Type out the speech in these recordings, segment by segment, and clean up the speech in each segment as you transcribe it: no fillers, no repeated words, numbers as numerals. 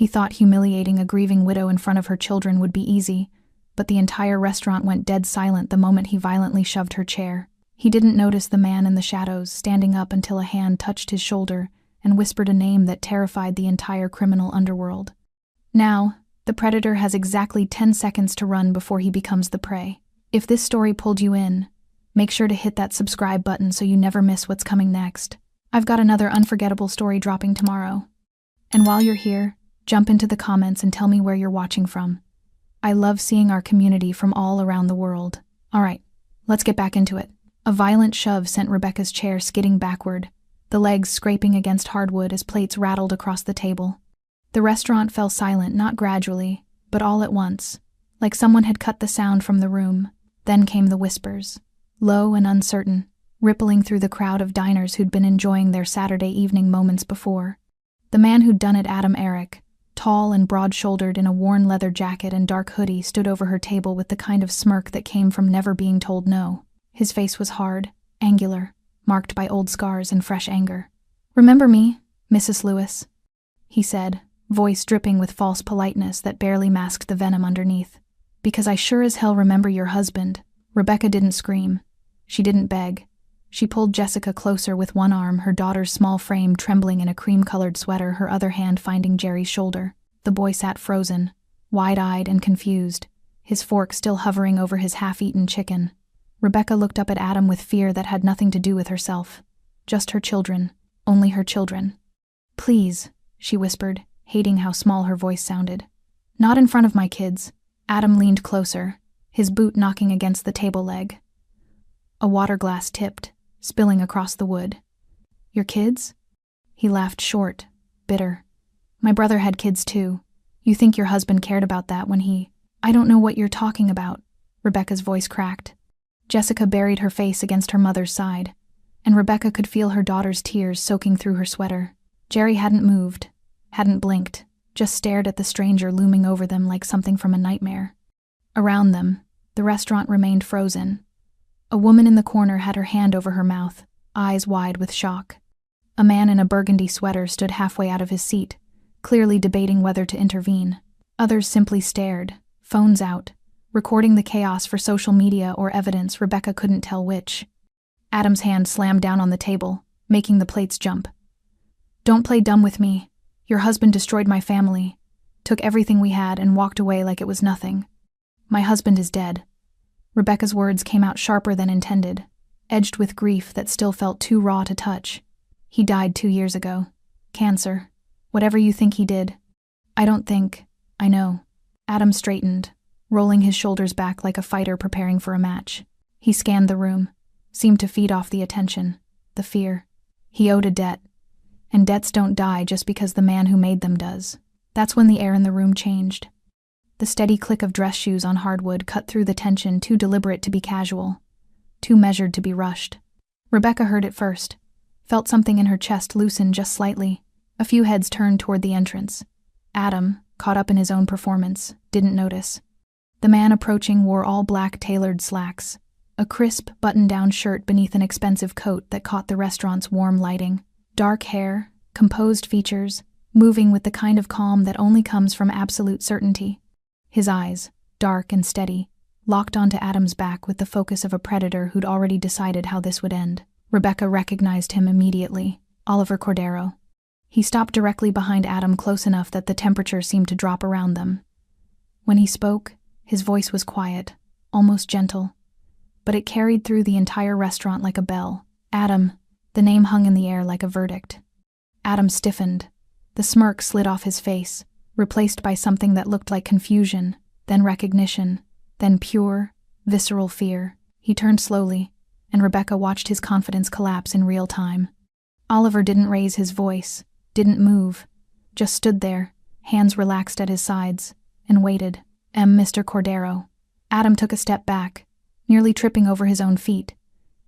He thought humiliating a grieving widow in front of her children would be easy, but the entire restaurant went dead silent the moment he violently shoved her chair. He didn't notice the man in the shadows standing up until a hand touched his shoulder and whispered a name that terrified the entire criminal underworld. Now, the predator has exactly 10 seconds to run before he becomes the prey. If this story pulled you in, make sure to hit that subscribe button so you never miss what's coming next. I've got another unforgettable story dropping tomorrow. And while you're here, jump into the comments and tell me where you're watching from. I love seeing our community from all around the world. Alright, let's get back into it. A violent shove sent Rebecca's chair skidding backward, the legs scraping against hardwood as plates rattled across the table. The restaurant fell silent, not gradually, but all at once, like someone had cut the sound from the room. Then came the whispers, low and uncertain, rippling through the crowd of diners who'd been enjoying their Saturday evening moments before. The man who'd done it, Adam Eric, tall and broad-shouldered in a worn leather jacket and dark hoodie, stood over her table with the kind of smirk that came from never being told no. His face was hard, angular, marked by old scars and fresh anger. "Remember me, Mrs. Lewis?" he said, voice dripping with false politeness that barely masked the venom underneath. "Because I sure as hell remember your husband." Rebecca didn't scream. She didn't beg. She pulled Jessica closer with one arm, her daughter's small frame trembling in a cream-colored sweater, her other hand finding Jerry's shoulder. The boy sat frozen, wide-eyed and confused, his fork still hovering over his half-eaten chicken. Rebecca looked up at Adam with fear that had nothing to do with herself. Just her children. Only her children. "Please," she whispered, hating how small her voice sounded. "Not in front of my kids." Adam leaned closer, his boot knocking against the table leg. A water glass tipped, spilling across the wood. "Your kids?" He laughed short, bitter. "My brother had kids too. You think your husband cared about that when he—" "I don't know what you're talking about," Rebecca's voice cracked. Jessica buried her face against her mother's side, and Rebecca could feel her daughter's tears soaking through her sweater. Jerry hadn't moved, hadn't blinked, just stared at the stranger looming over them like something from a nightmare. Around them, the restaurant remained frozen. A woman in the corner had her hand over her mouth, eyes wide with shock. A man in a burgundy sweater stood halfway out of his seat, clearly debating whether to intervene. Others simply stared, phones out, recording the chaos for social media or evidence. Rebecca couldn't tell which. Adam's hand slammed down on the table, making the plates jump. "Don't play dumb with me. Your husband destroyed my family, took everything we had and walked away like it was nothing. My husband is dead." Rebecca's words came out sharper than intended, edged with grief that still felt too raw to touch. "He died 2 years ago. Cancer. Whatever you think he did. I don't think. I know." Adam straightened, rolling his shoulders back like a fighter preparing for a match. He scanned the room, seemed to feed off the attention, the fear. He owed a debt, and debts don't die just because the man who made them does. That's when the air in the room changed. The steady click of dress shoes on hardwood cut through the tension, too deliberate to be casual, too measured to be rushed. Rebecca heard it first, felt something in her chest loosen just slightly. A few heads turned toward the entrance. Adam, caught up in his own performance, didn't notice. The man approaching wore all black tailored slacks, a crisp button-down shirt beneath an expensive coat that caught the restaurant's warm lighting. Dark hair, composed features, moving with the kind of calm that only comes from absolute certainty. His eyes, dark and steady, locked onto Adam's back with the focus of a predator who'd already decided how this would end. Rebecca recognized him immediately. Oliver Cordero. He stopped directly behind Adam, close enough that the temperature seemed to drop around them. When he spoke, his voice was quiet, almost gentle, but it carried through the entire restaurant like a bell. "Adam." The name hung in the air like a verdict. Adam stiffened. The smirk slid off his face, replaced by something that looked like confusion, then recognition, then pure, visceral fear. He turned slowly, and Rebecca watched his confidence collapse in real time. Oliver didn't raise his voice, didn't move, just stood there, hands relaxed at his sides, and waited. Mr. Cordero." Adam took a step back, nearly tripping over his own feet.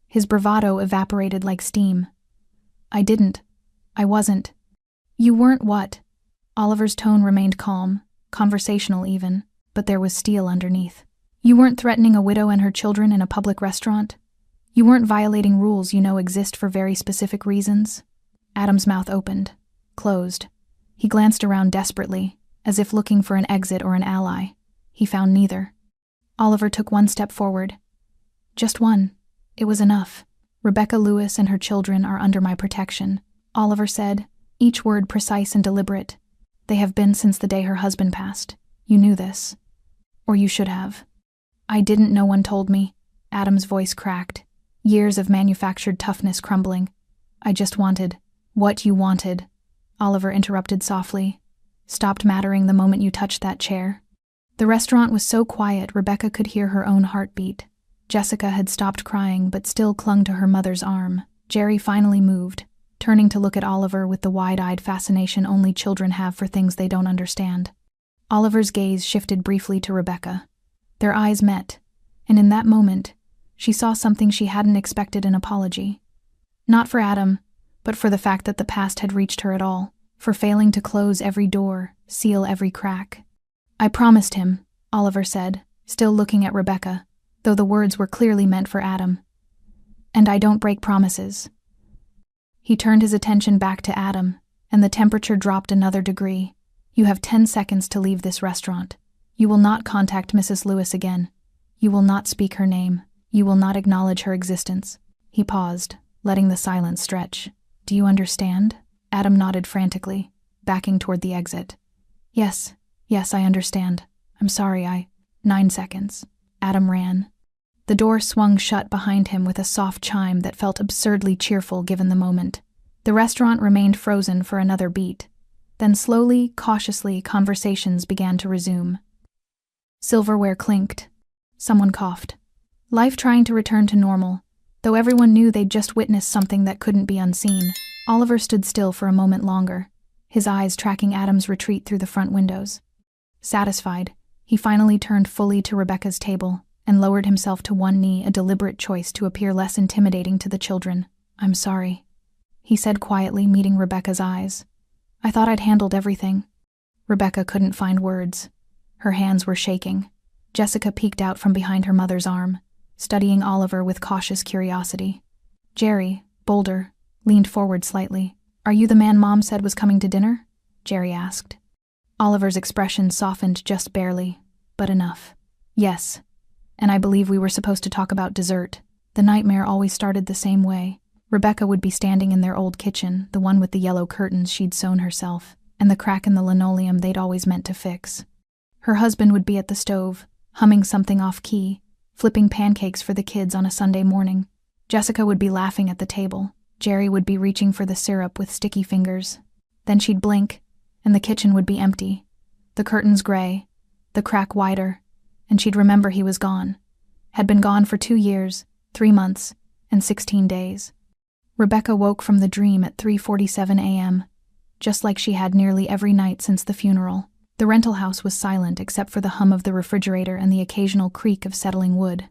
His bravado evaporated like steam. "I didn't. I wasn't." "You weren't what?" Oliver's tone remained calm, conversational even, but there was steel underneath. "You weren't threatening a widow and her children in a public restaurant? You weren't violating rules you know exist for very specific reasons?" Adam's mouth opened, closed. He glanced around desperately, as if looking for an exit or an ally. He found neither. Oliver took one step forward. Just one. It was enough. Rebecca Lewis and her children are under my protection, Oliver said, each word precise and deliberate. They have been since the day her husband passed. You knew this. Or you should have. I didn't, no one told me. Adam's voice cracked, years of manufactured toughness crumbling. I just wanted what you wanted, Oliver interrupted softly. Stopped mattering the moment you touched that chair. The restaurant was so quiet Rebecca could hear her own heartbeat. Jessica had stopped crying but still clung to her mother's arm. Jerry finally moved, turning to look at Oliver with the wide-eyed fascination only children have for things they don't understand. Oliver's gaze shifted briefly to Rebecca. Their eyes met, and in that moment, she saw something she hadn't expected: an apology. Not for Adam, but for the fact that the past had reached her at all, for failing to close every door, seal every crack. I promised him, Oliver said, still looking at Rebecca, though the words were clearly meant for Adam. And I don't break promises. He turned his attention back to Adam, and the temperature dropped another degree. You have 10 seconds to leave this restaurant. You will not contact Mrs. Lewis again. You will not speak her name. You will not acknowledge her existence. He paused, letting the silence stretch. Do you understand? Adam nodded frantically, backing toward the exit. Yes, I understand. I'm sorry, 9 seconds. Adam ran. The door swung shut behind him with a soft chime that felt absurdly cheerful given the moment. The restaurant remained frozen for another beat. Then slowly, cautiously, conversations began to resume. Silverware clinked. Someone coughed. Life trying to return to normal, though everyone knew they'd just witnessed something that couldn't be unseen. Oliver stood still for a moment longer, his eyes tracking Adam's retreat through the front windows. Satisfied, he finally turned fully to Rebecca's table and lowered himself to one knee, a deliberate choice to appear less intimidating to the children. I'm sorry, he said quietly, meeting Rebecca's eyes. I thought I'd handled everything. Rebecca couldn't find words. Her hands were shaking. Jessica peeked out from behind her mother's arm, studying Oliver with cautious curiosity. Jerry, bolder, leaned forward slightly. Are you the man Mom said was coming to dinner? Jerry asked. Oliver's expression softened just barely, but enough. Yes, and I believe we were supposed to talk about dessert. The nightmare always started the same way. Rebecca would be standing in their old kitchen, the one with the yellow curtains she'd sewn herself, and the crack in the linoleum they'd always meant to fix. Her husband would be at the stove, humming something off-key, flipping pancakes for the kids on a Sunday morning. Jessica would be laughing at the table. Jerry would be reaching for the syrup with sticky fingers. Then she'd blink, and the kitchen would be empty, the curtains gray, the crack wider, and she'd remember he was gone. Had been gone for 2 years, 3 months, and 16 days. Rebecca woke from the dream at 3:47 a.m., just like she had nearly every night since the funeral. The rental house was silent except for the hum of the refrigerator and the occasional creak of settling wood.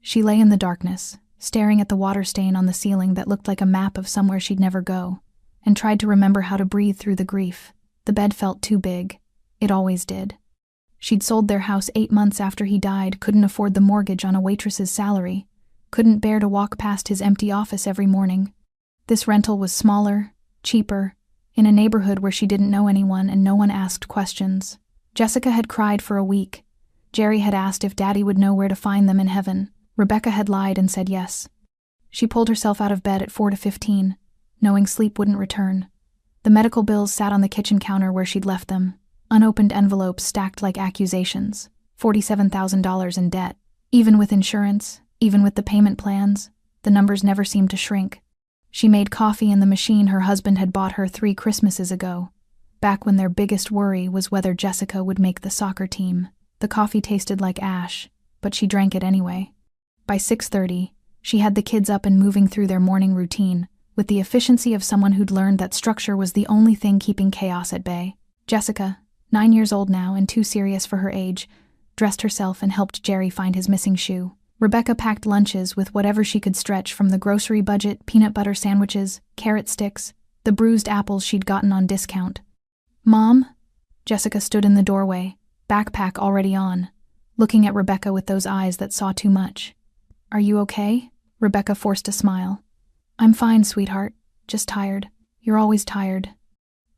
She lay in the darkness, staring at the water stain on the ceiling that looked like a map of somewhere she'd never go, and tried to remember how to breathe through the grief. The bed felt too big. It always did. She'd sold their house 8 months after he died, couldn't afford the mortgage on a waitress's salary, couldn't bear to walk past his empty office every morning. This rental was smaller, cheaper, in a neighborhood where she didn't know anyone and no one asked questions. Jessica had cried for a week. Jerry had asked if Daddy would know where to find them in heaven. Rebecca had lied and said yes. She pulled herself out of bed at 4:15, knowing sleep wouldn't return. The medical bills sat on the kitchen counter where she'd left them, unopened envelopes stacked like accusations, $47,000 in debt. Even with insurance, even with the payment plans, the numbers never seemed to shrink. She made coffee in the machine her husband had bought her 3 Christmases ago, back when their biggest worry was whether Jessica would make the soccer team. The coffee tasted like ash, but she drank it anyway. By 6:30, she had the kids up and moving through their morning routine, with the efficiency of someone who'd learned that structure was the only thing keeping chaos at bay. Jessica, 9 years old now and too serious for her age, dressed herself and helped Jerry find his missing shoe. Rebecca packed lunches with whatever she could stretch from the grocery budget, peanut butter sandwiches, carrot sticks, the bruised apples she'd gotten on discount. Mom? Jessica stood in the doorway, backpack already on, looking at Rebecca with those eyes that saw too much. Are you okay? Rebecca forced a smile. I'm fine, sweetheart. Just tired. You're always tired.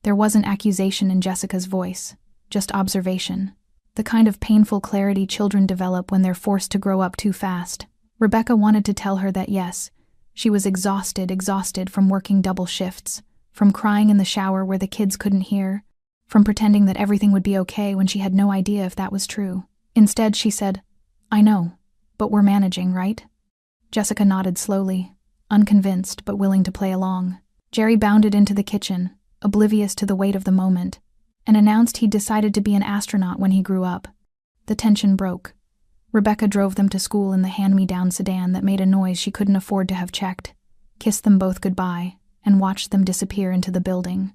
There wasn't accusation in Jessica's voice, just observation. The kind of painful clarity children develop when they're forced to grow up too fast. Rebecca wanted to tell her that yes, she was exhausted from working double shifts, from crying in the shower where the kids couldn't hear, from pretending that everything would be okay when she had no idea if that was true. Instead, she said, "I know, but we're managing, right?" Jessica nodded slowly, unconvinced but willing to play along. Jerry bounded into the kitchen, oblivious to the weight of the moment, and announced he'd decided to be an astronaut when he grew up. The tension broke. Rebecca drove them to school in the hand-me-down sedan that made a noise she couldn't afford to have checked, kissed them both goodbye, and watched them disappear into the building.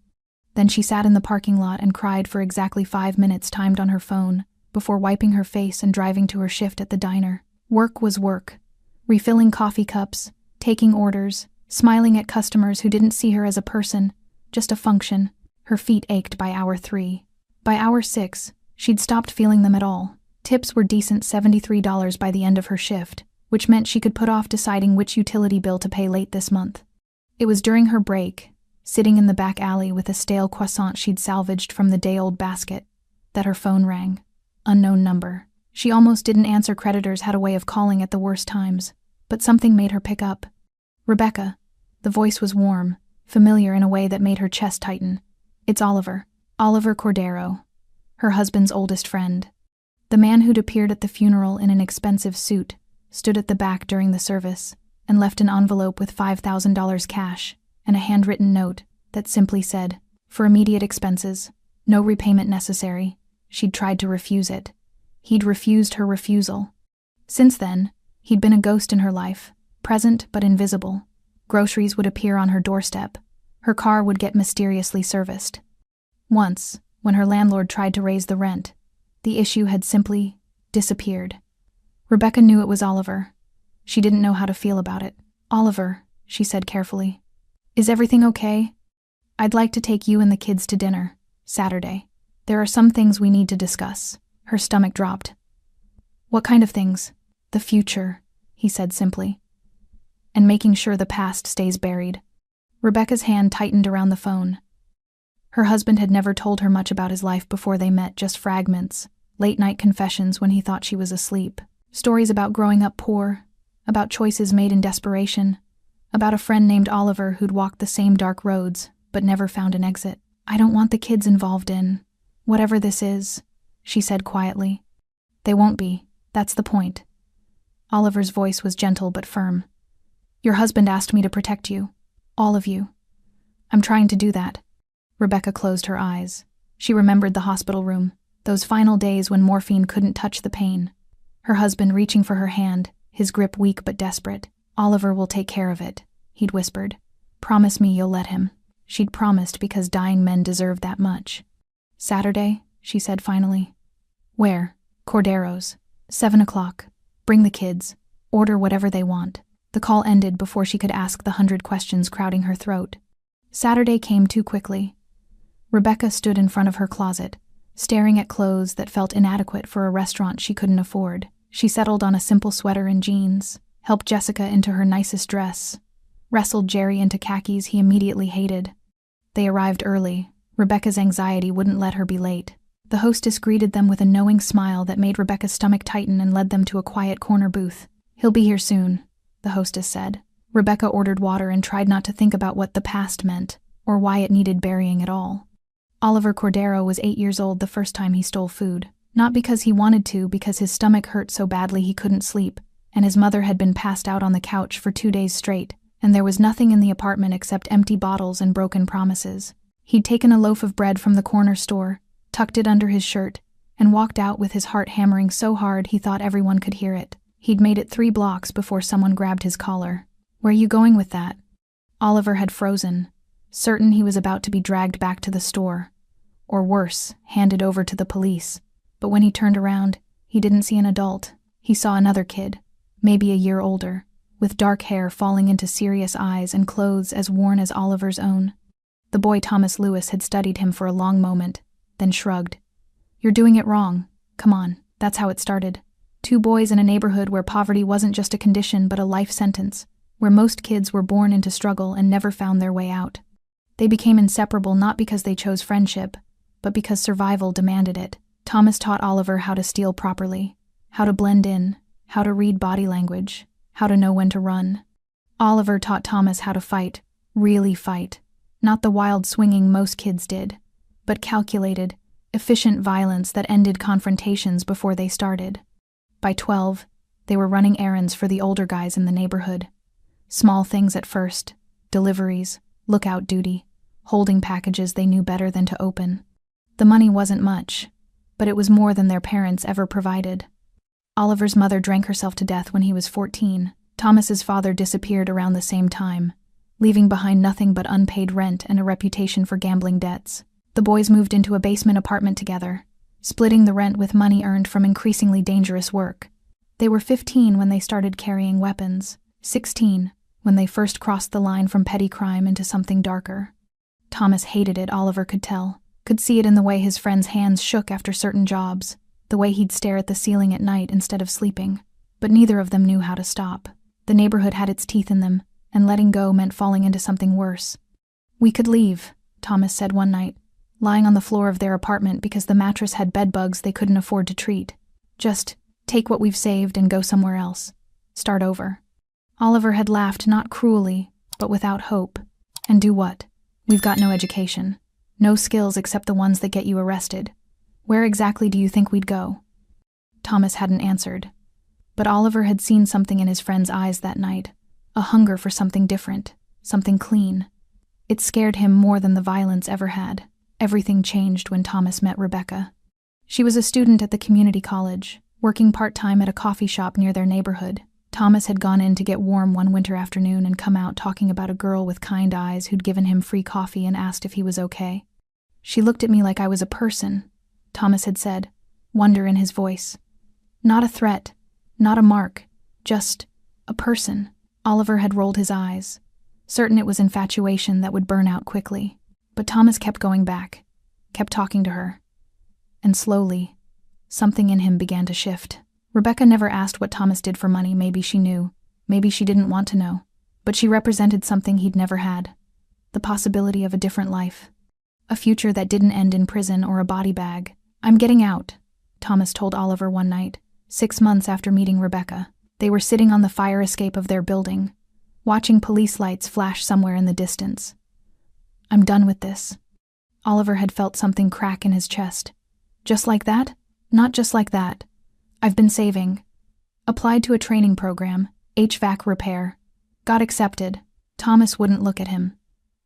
Then she sat in the parking lot and cried for exactly 5 minutes timed on her phone, before wiping her face and driving to her shift at the diner. Work was work. Refilling coffee cups, taking orders, smiling at customers who didn't see her as a person, just a function. Her feet ached by hour 3. By hour 6, she'd stopped feeling them at all. Tips were decent $73 by the end of her shift, which meant she could put off deciding which utility bill to pay late this month. It was during her break, sitting in the back alley with a stale croissant she'd salvaged from the day-old basket, that her phone rang. Unknown number. She almost didn't answer. Creditors had a way of calling at the worst times, but something made her pick up. "Rebecca." The voice was warm, familiar in a way that made her chest tighten. "It's Oliver. Oliver Cordero. Her husband's oldest friend." The man who'd appeared at the funeral in an expensive suit stood at the back during the service and left an envelope with $5,000 cash and a handwritten note that simply said, "For immediate expenses, no repayment necessary." She'd tried to refuse it. He'd refused her refusal. Since then, he'd been a ghost in her life, present but invisible. Groceries would appear on her doorstep. Her car would get mysteriously serviced. Once, when her landlord tried to raise the rent, the issue had simply disappeared. Rebecca knew it was Oliver. She didn't know how to feel about it. "Oliver," she said carefully, "is everything okay? I'd like to take you and the kids to dinner, Saturday. There are some things we need to discuss." Her stomach dropped. "What kind of things?" "The future," he said simply. "And making sure the past stays buried." Rebecca's hand tightened around the phone. Her husband had never told her much about his life before they met, just fragments, late-night confessions when he thought she was asleep, stories about growing up poor, about choices made in desperation, about a friend named Oliver who'd walked the same dark roads but never found an exit. "I don't want the kids involved in whatever this is," she said quietly. "They won't be, that's the point." Oliver's voice was gentle but firm. "Your husband asked me to protect you, all of you. I'm trying to do that." Rebecca closed her eyes. She remembered the hospital room, those final days when morphine couldn't touch the pain. Her husband reaching for her hand, his grip weak but desperate. "Oliver will take care of it," he'd whispered. "Promise me you'll let him." She'd promised because dying men deserved that much. "Saturday," she said finally. "Where?" "Cordero's. 7 o'clock. Bring the kids. Order whatever they want." The call ended before she could ask the 100 questions crowding her throat. Saturday came too quickly. Rebecca stood in front of her closet, staring at clothes that felt inadequate for a restaurant she couldn't afford. She settled on a simple sweater and jeans, helped Jessica into her nicest dress, wrestled Jerry into khakis he immediately hated. They arrived early. Rebecca's anxiety wouldn't let her be late. The hostess greeted them with a knowing smile that made Rebecca's stomach tighten and led them to a quiet corner booth. "He'll be here soon," the hostess said. Rebecca ordered water and tried not to think about what the past meant, or why it needed burying at all. Oliver Cordero was 8 years old the first time he stole food. Not because he wanted to, because his stomach hurt so badly he couldn't sleep, and his mother had been passed out on the couch for 2 days straight, and there was nothing in the apartment except empty bottles and broken promises. He'd taken a loaf of bread from the corner store, tucked it under his shirt, and walked out with his heart hammering so hard he thought everyone could hear it. He'd made it 3 blocks before someone grabbed his collar. "Where are you going with that?" Oliver had frozen, certain he was about to be dragged back to the store, or worse, handed over to the police. But when he turned around, he didn't see an adult. He saw another kid, maybe a year older, with dark hair falling into serious eyes and clothes as worn as Oliver's own. The boy Thomas Lewis had studied him for a long moment, then shrugged. "You're doing it wrong. Come on, that's how it started." 2 boys in a neighborhood where poverty wasn't just a condition but a life sentence, where most kids were born into struggle and never found their way out. They became inseparable not because they chose friendship, but because survival demanded it. Thomas taught Oliver how to steal properly, how to blend in, how to read body language, how to know when to run. Oliver taught Thomas how to fight, really fight, not the wild swinging most kids did, but calculated, efficient violence that ended confrontations before they started. By 12, they were running errands for the older guys in the neighborhood. Small things at first, deliveries, lookout duty, holding packages they knew better than to open. The money wasn't much, but it was more than their parents ever provided. Oliver's mother drank herself to death when he was 14. Thomas's father disappeared around the same time, leaving behind nothing but unpaid rent and a reputation for gambling debts. The boys moved into a basement apartment together, splitting the rent with money earned from increasingly dangerous work. They were 15 when they started carrying weapons, 16 when they first crossed the line from petty crime into something darker. Thomas hated it, Oliver could tell. Could see it in the way his friends' hands shook after certain jobs, the way he'd stare at the ceiling at night instead of sleeping. But neither of them knew how to stop. The neighborhood had its teeth in them, and letting go meant falling into something worse. "We could leave," Thomas said one night, lying on the floor of their apartment because the mattress had bed bugs they couldn't afford to treat. "Just take what we've saved and go somewhere else. Start over." Oliver had laughed, not cruelly, but without hope. "And do what? We've got no education. No skills except the ones that get you arrested. Where exactly do you think we'd go?" Thomas hadn't answered. But Oliver had seen something in his friend's eyes that night, a hunger for something different, something clean. It scared him more than the violence ever had. Everything changed when Thomas met Rebecca. She was a student at the community college, working part-time at a coffee shop near their neighborhood. Thomas had gone in to get warm one winter afternoon and come out talking about a girl with kind eyes who'd given him free coffee and asked if he was okay. "She looked at me like I was a person," Thomas had said, wonder in his voice. "Not a threat, not a mark, just a person." Oliver had rolled his eyes, certain it was infatuation that would burn out quickly. But Thomas kept going back, kept talking to her. And slowly, something in him began to shift. Rebecca never asked what Thomas did for money. Maybe she knew, maybe she didn't want to know. But she represented something he'd never had. The possibility of a different life. A future that didn't end in prison or a body bag. "I'm getting out," Thomas told Oliver one night, 6 months after meeting Rebecca. They were sitting on the fire escape of their building, watching police lights flash somewhere in the distance. "I'm done with this." Oliver had felt something crack in his chest. "Just like that?" "Not just like that. I've been saving. Applied to a training program, HVAC repair. Got accepted." Thomas wouldn't look at him.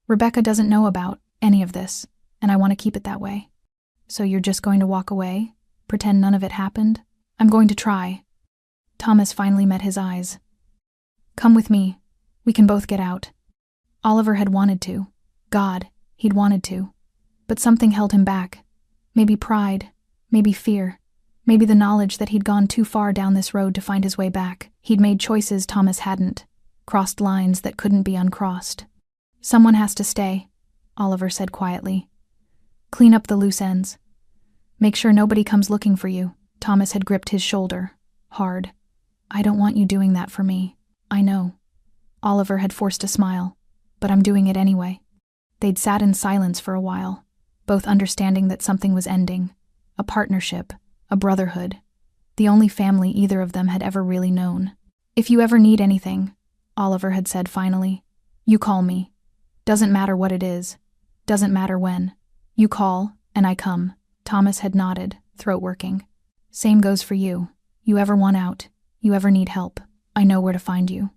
"Rebecca doesn't know about any of this, and I want to keep it that way." "So you're just going to walk away? Pretend none of it happened?" "I'm going to try." Thomas finally met his eyes. "Come with me. We can both get out." Oliver had wanted to. God, he'd wanted to. But something held him back. Maybe pride, maybe fear, maybe the knowledge that he'd gone too far down this road to find his way back. He'd made choices Thomas hadn't, crossed lines that couldn't be uncrossed. "Someone has to stay," Oliver said quietly. "Clean up the loose ends. Make sure nobody comes looking for you." Thomas had gripped his shoulder, hard. "I don't want you doing that for me. I know." Oliver had forced a smile. "But I'm doing it anyway." They'd sat in silence for a while, both understanding that something was ending. A partnership, a brotherhood. The only family either of them had ever really known. "If you ever need anything," Oliver had said finally, "you call me. Doesn't matter what it is. Doesn't matter when. You call, and I come." Thomas had nodded, throat working. "Same goes for you. You ever want out, you ever need help, I know where to find you."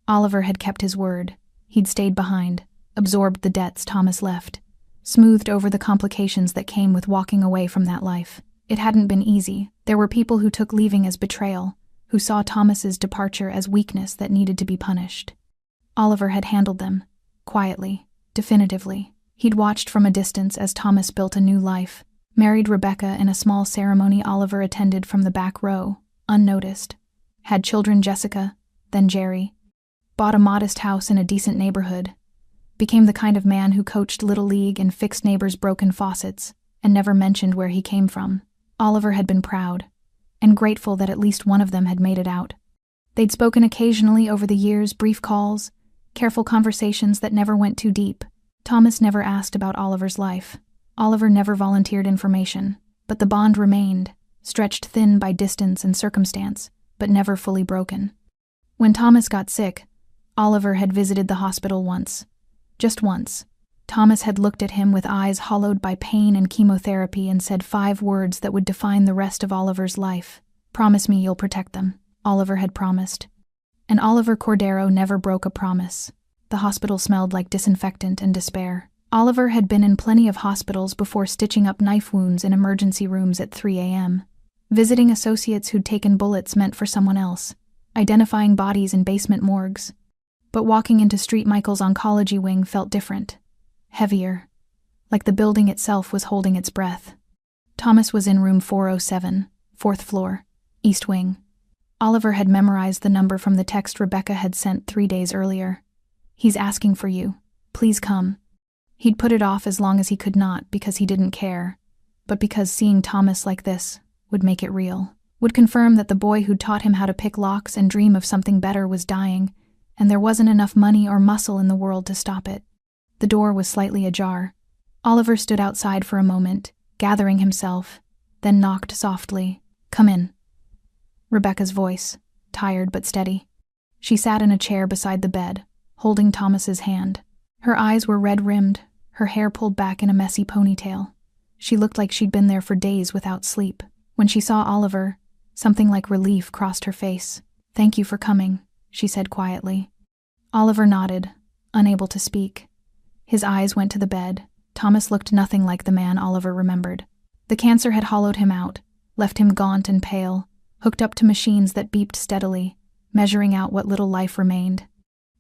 Oliver had kept his word. He'd stayed behind, absorbed the debts Thomas left, smoothed over the complications that came with walking away from that life. It hadn't been easy. There were people who took leaving as betrayal, who saw Thomas's departure as weakness that needed to be punished. Oliver had handled them, quietly, definitively. He'd watched from a distance as Thomas built a new life, married Rebecca in a small ceremony Oliver attended from the back row, unnoticed. Had children Jessica, then Jerry. Bought a modest house in a decent neighborhood. Became the kind of man who coached Little League and fixed neighbors' broken faucets, and never mentioned where he came from. Oliver had been proud, and grateful that at least one of them had made it out. They'd spoken occasionally over the years, brief calls, careful conversations that never went too deep. Thomas never asked about Oliver's life. Oliver never volunteered information, but the bond remained, stretched thin by distance and circumstance, but never fully broken. When Thomas got sick, Oliver had visited the hospital once. Just once. Thomas had looked at him with eyes hollowed by pain and chemotherapy and said 5 words that would define the rest of Oliver's life. "Promise me you'll protect them," Oliver had promised. And Oliver Cordero never broke a promise. The hospital smelled like disinfectant and despair. Oliver had been in plenty of hospitals before stitching up knife wounds in emergency rooms at 3 a.m., visiting associates who'd taken bullets meant for someone else, identifying bodies in basement morgues. But walking into Street Michael's oncology wing felt different, heavier, like the building itself was holding its breath. Thomas was in room 407, 4th floor, East Wing. Oliver had memorized the number from the text Rebecca had sent 3 days earlier. "He's asking for you. Please come." He'd put it off as long as he could not because he didn't care, but because seeing Thomas like this would make it real, would confirm that the boy who'd taught him how to pick locks and dream of something better was dying, and there wasn't enough money or muscle in the world to stop it. The door was slightly ajar. Oliver stood outside for a moment, gathering himself, then knocked softly. "Come in." Rebecca's voice, tired but steady. She sat in a chair beside the bed, holding Thomas's hand. Her eyes were red-rimmed, her hair pulled back in a messy ponytail. She looked like she'd been there for days without sleep. When she saw Oliver, something like relief crossed her face. "Thank you for coming," she said quietly. Oliver nodded, unable to speak. His eyes went to the bed. Thomas looked nothing like the man Oliver remembered. The cancer had hollowed him out, left him gaunt and pale, hooked up to machines that beeped steadily, measuring out what little life remained.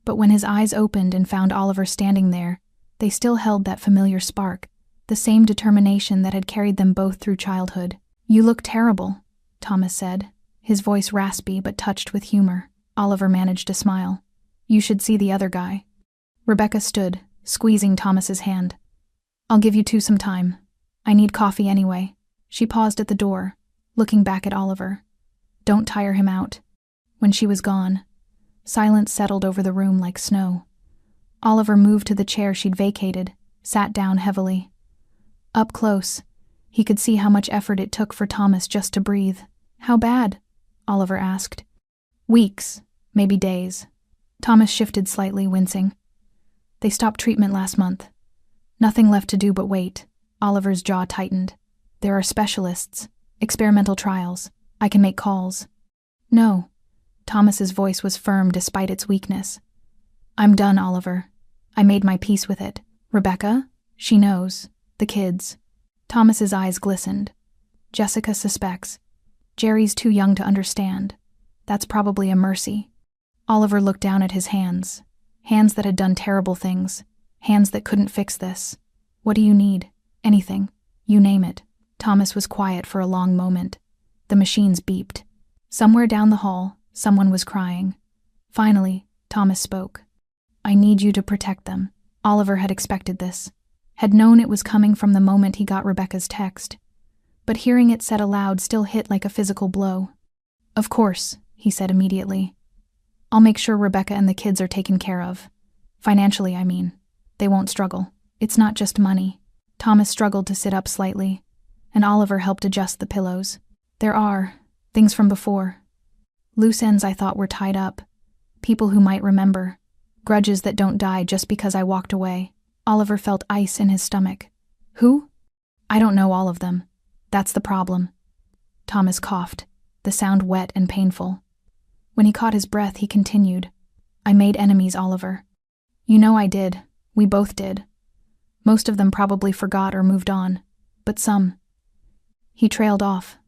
But when his eyes opened and found Oliver standing there, they still held that familiar spark, the same determination that had carried them both through childhood. "You look terrible," Thomas said, his voice raspy but touched with humor. Oliver managed a smile. "You should see the other guy." Rebecca stood, squeezing Thomas's hand. "I'll give you 2 some time. I need coffee anyway." She paused at the door, looking back at Oliver. "Don't tire him out." When she was gone, silence settled over the room like snow. Oliver moved to the chair she'd vacated, sat down heavily. Up close, he could see how much effort it took for Thomas just to breathe. "How bad?" Oliver asked. "Weeks, maybe days." Thomas shifted slightly, wincing. "They stopped treatment last month. Nothing left to do but wait." Oliver's jaw tightened. "There are specialists, experimental trials. I can make calls." "No." Thomas's voice was firm despite its weakness. "I'm done, Oliver. I made my peace with it. Rebecca? She knows. The kids." Thomas's eyes glistened. "Jessica suspects. Jerry's too young to understand. That's probably a mercy." Oliver looked down at his hands. Hands that had done terrible things. Hands that couldn't fix this. "What do you need? Anything. You name it." Thomas was quiet for a long moment. The machines beeped. Somewhere down the hall, someone was crying. Finally, Thomas spoke. "I need you to protect them." Oliver had expected this, had known it was coming from the moment he got Rebecca's text. But hearing it said aloud still hit like a physical blow. "Of course," he said immediately. "I'll make sure Rebecca and the kids are taken care of. Financially, I mean. They won't struggle. It's not just money." Thomas struggled to sit up slightly, and Oliver helped adjust the pillows. "There are things from before. Loose ends I thought were tied up. People who might remember. Grudges that don't die just because I walked away." Oliver felt ice in his stomach. "Who?" "I don't know all of them. That's the problem." Thomas coughed, the sound wet and painful. When he caught his breath, he continued. "I made enemies, Oliver. You know I did. We both did. Most of them probably forgot or moved on, but some." He trailed off,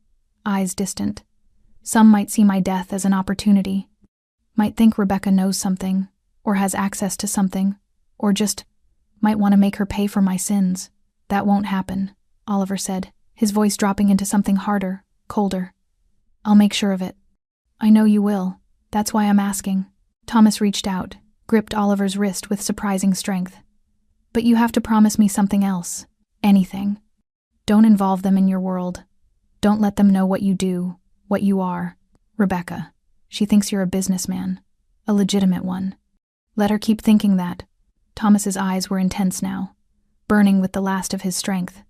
eyes distant. "Some might see my death as an opportunity. Might think Rebecca knows something, or has access to something, or just might want to make her pay for my sins. That won't happen," Oliver said, his voice dropping into something harder, colder. "I'll make sure of it." "I know you will. That's why I'm asking." Thomas reached out, gripped Oliver's wrist with surprising strength. "But you have to promise me something else. Anything. Don't involve them in your world. Don't let them know what you do, what you are. Rebecca. She thinks you're a businessman. A legitimate one. Let her keep thinking that." Thomas's eyes were intense now, burning with the last of his strength.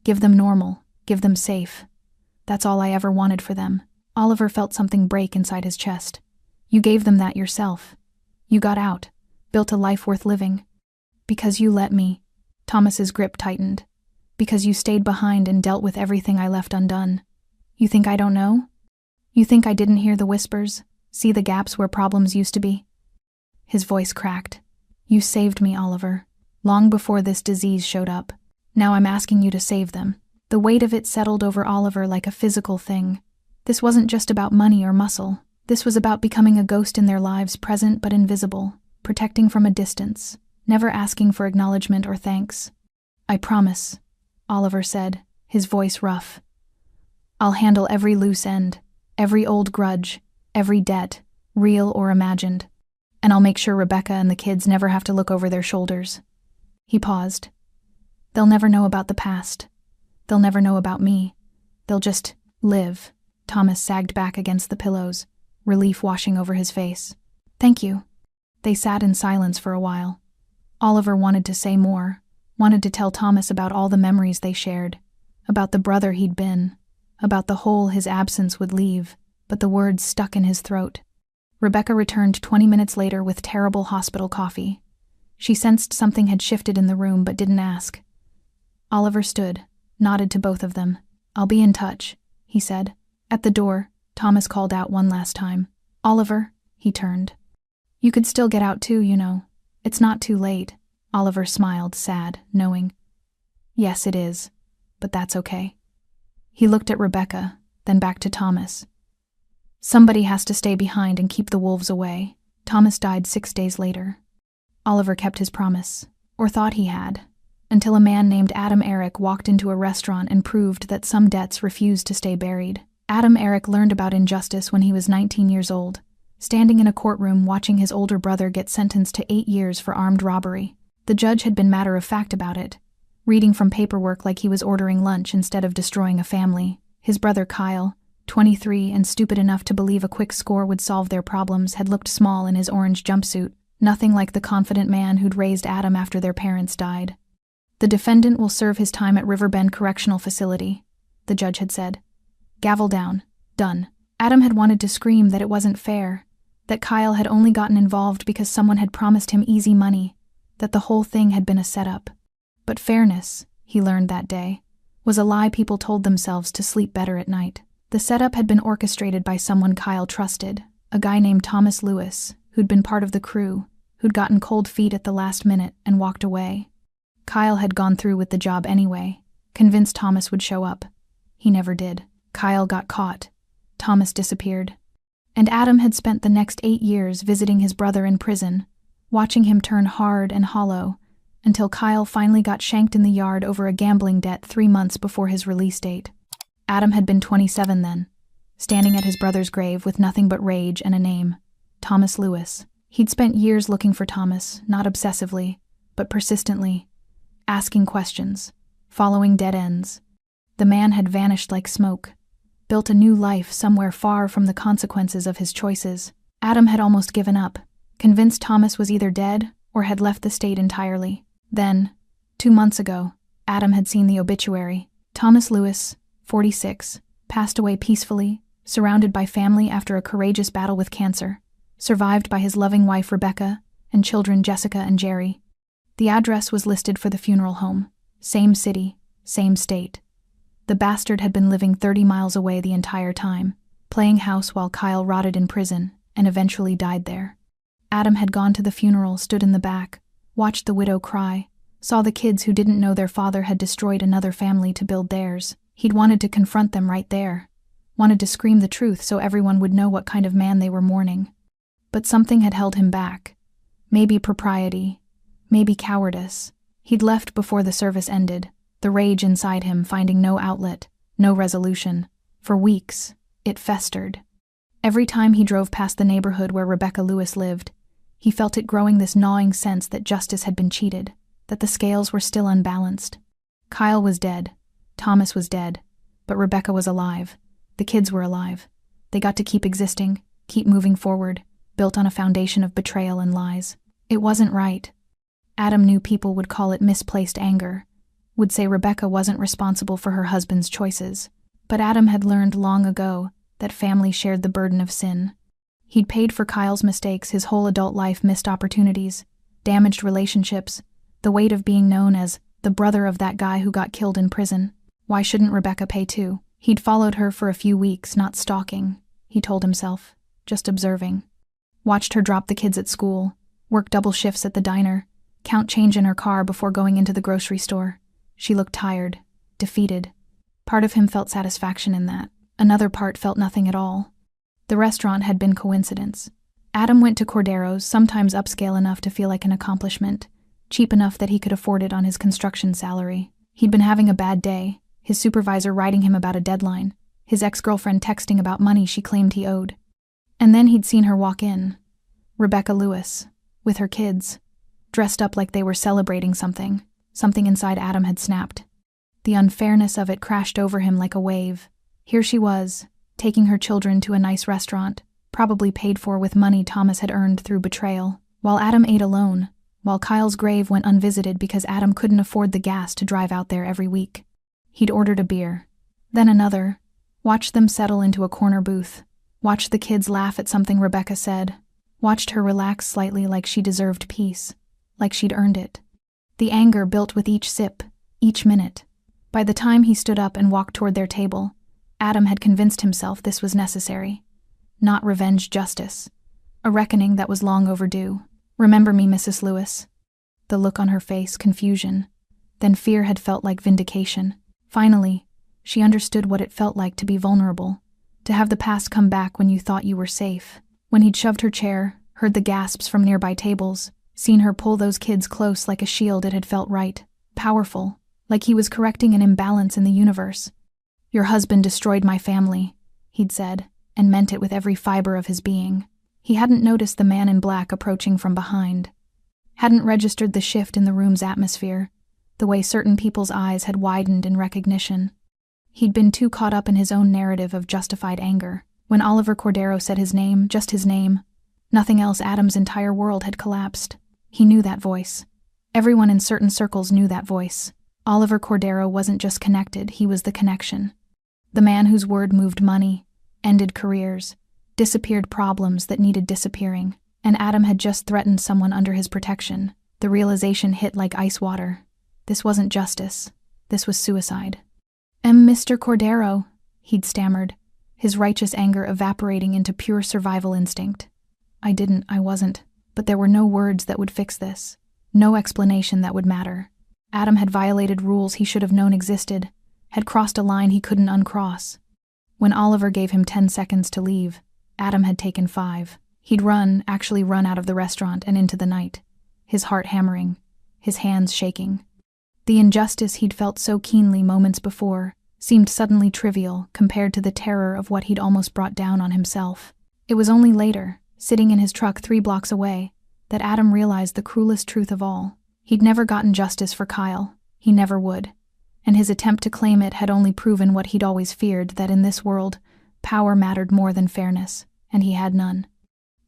Give them normal, give them safe. That's all I ever wanted for them. Oliver felt something break inside his chest. You gave them that yourself. You got out, built a life worth living. Because you let me. Thomas's grip tightened. Because you stayed behind and dealt with everything I left undone. You think I don't know? You think I didn't hear the whispers, see the gaps where problems used to be? His voice cracked. You saved me, Oliver, long before this disease showed up. Now I'm asking you to save them. The weight of it settled over Oliver like a physical thing. This wasn't just about money or muscle. This was about becoming a ghost in their lives, present but invisible, protecting from a distance, never asking for acknowledgement or thanks. I promise, Oliver said, his voice rough. I'll handle every loose end, every old grudge, every debt, real or imagined. And I'll make sure Rebecca and the kids never have to look over their shoulders. He paused. They'll never know about the past. They'll never know about me. They'll just live. Thomas sagged back against the pillows, relief washing over his face. Thank you. They sat in silence for a while. Oliver wanted to say more, wanted to tell Thomas about all the memories they shared, about the brother he'd been, about the hole his absence would leave, but the words stuck in his throat. Rebecca returned 20 minutes later with terrible hospital coffee. She sensed something had shifted in the room but didn't ask. Oliver stood, nodded to both of them. I'll be in touch, he said. At the door, Thomas called out one last time. Oliver, he turned. You could still get out too, you know. It's not too late. Oliver smiled, sad, knowing. Yes, it is, but that's okay. He looked at Rebecca, then back to Thomas. Somebody has to stay behind and keep the wolves away. Thomas died 6 days later. Oliver kept his promise, or thought he had, until a man named Adam Eric walked into a restaurant and proved that some debts refused to stay buried. Adam Eric learned about injustice when he was 19 years old, standing in a courtroom watching his older brother get sentenced to 8 years for armed robbery. The judge had been matter-of-fact about it, reading from paperwork like he was ordering lunch instead of destroying a family. His brother Kyle, 23 and stupid enough to believe a quick score would solve their problems, had looked small in his orange jumpsuit, nothing like the confident man who'd raised Adam after their parents died. The defendant will serve his time at Riverbend Correctional Facility, the judge had said. Gavel down. Done. Adam had wanted to scream that it wasn't fair, that Kyle had only gotten involved because someone had promised him easy money, that the whole thing had been a setup. But fairness, he learned that day, was a lie people told themselves to sleep better at night. The setup had been orchestrated by someone Kyle trusted, a guy named Thomas Lewis, who'd been part of the crew, who'd gotten cold feet at the last minute and walked away. Kyle had gone through with the job anyway, convinced Thomas would show up. He never did. Kyle got caught. Thomas disappeared. And Adam had spent the next 8 years visiting his brother in prison, watching him turn hard and hollow, until Kyle finally got shanked in the yard over a gambling debt 3 months before his release date. Adam had been 27 then, standing at his brother's grave with nothing but rage and a name, Thomas Lewis. He'd spent years looking for Thomas, not obsessively, but persistently, asking questions, following dead ends. The man had vanished like smoke, built a new life somewhere far from the consequences of his choices. Adam had almost given up, convinced Thomas was either dead or had left the state entirely. Then, 2 months ago, Adam had seen the obituary. Thomas Lewis, 46, passed away peacefully, surrounded by family after a courageous battle with cancer, survived by his loving wife Rebecca and children Jessica and Jerry. The address was listed for the funeral home, same city, same state. The bastard had been living 30 miles away the entire time, playing house while Kyle rotted in prison and eventually died there. Adam had gone to the funeral, stood in the back, watched the widow cry, saw the kids who didn't know their father had destroyed another family to build theirs. He'd wanted to confront them right there, wanted to scream the truth so everyone would know what kind of man they were mourning. But something had held him back. Maybe propriety, maybe cowardice. He'd left before the service ended, the rage inside him finding no outlet, no resolution. For weeks, it festered. Every time he drove past the neighborhood where Rebecca Lewis lived, he felt it growing, this gnawing sense that justice had been cheated, that the scales were still unbalanced. Kyle was dead. Thomas was dead. But Rebecca was alive. The kids were alive. They got to keep existing, keep moving forward, built on a foundation of betrayal and lies. It wasn't right. Adam knew people would call it misplaced anger, would say Rebecca wasn't responsible for her husband's choices. But Adam had learned long ago that family shared the burden of sin. He'd paid for Kyle's mistakes, his whole adult life, missed opportunities, damaged relationships, the weight of being known as the brother of that guy who got killed in prison. Why shouldn't Rebecca pay too? He'd followed her for a few weeks, not stalking, he told himself, just observing. Watched her drop the kids at school, work double shifts at the diner, count change in her car before going into the grocery store. She looked tired, defeated. Part of him felt satisfaction in that. Another part felt nothing at all. The restaurant had been coincidence. Adam went to Cordero's, sometimes upscale enough to feel like an accomplishment, cheap enough that he could afford it on his construction salary. He'd been having a bad day, his supervisor writing him about a deadline, his ex-girlfriend texting about money she claimed he owed. And then he'd seen her walk in. Rebecca Lewis, with her kids, dressed up like they were celebrating something. Something inside Adam had snapped. The unfairness of it crashed over him like a wave. Here she was, taking her children to a nice restaurant, probably paid for with money Thomas had earned through betrayal, while Adam ate alone, while Kyle's grave went unvisited because Adam couldn't afford the gas to drive out there every week. He'd ordered a beer, then another, watched them settle into a corner booth, watched the kids laugh at something Rebecca said, watched her relax slightly like she deserved peace, like she'd earned it. The anger built with each sip, each minute. By the time he stood up and walked toward their table, Adam had convinced himself this was necessary. Not revenge, justice. A reckoning that was long overdue. Remember me, Mrs. Lewis. The look on her face, confusion. Then fear had felt like vindication. Finally, she understood what it felt like to be vulnerable, to have the past come back when you thought you were safe. When he'd shoved her chair, heard the gasps from nearby tables, seen her pull those kids close like a shield, it had felt right, powerful, like he was correcting an imbalance in the universe. Your husband destroyed my family, he'd said, and meant it with every fiber of his being. He hadn't noticed the man in black approaching from behind. Hadn't registered the shift in the room's atmosphere, the way certain people's eyes had widened in recognition. He'd been too caught up in his own narrative of justified anger. When Oliver Cordero said his name, just his name, nothing else, Adam's entire world had collapsed. He knew that voice. Everyone in certain circles knew that voice. Oliver Cordero wasn't just connected, he was the connection. The man whose word moved money, ended careers, disappeared problems that needed disappearing. And Adam had just threatened someone under his protection. The realization hit like ice water. This wasn't justice. This was suicide. Mr. Cordero, he'd stammered, his righteous anger evaporating into pure survival instinct. I wasn't. But there were no words that would fix this. No explanation that would matter. Adam had violated rules he should have known existed, had crossed a line he couldn't uncross. When Oliver gave him 10 seconds to leave, Adam had taken 5. He'd actually run out of the restaurant and into the night, his heart hammering, his hands shaking. The injustice he'd felt so keenly moments before seemed suddenly trivial compared to the terror of what he'd almost brought down on himself. It was only later, sitting in his truck 3 blocks away, that Adam realized the cruelest truth of all. He'd never gotten justice for Kyle. He never would. And his attempt to claim it had only proven what he'd always feared, that in this world, power mattered more than fairness, and he had none.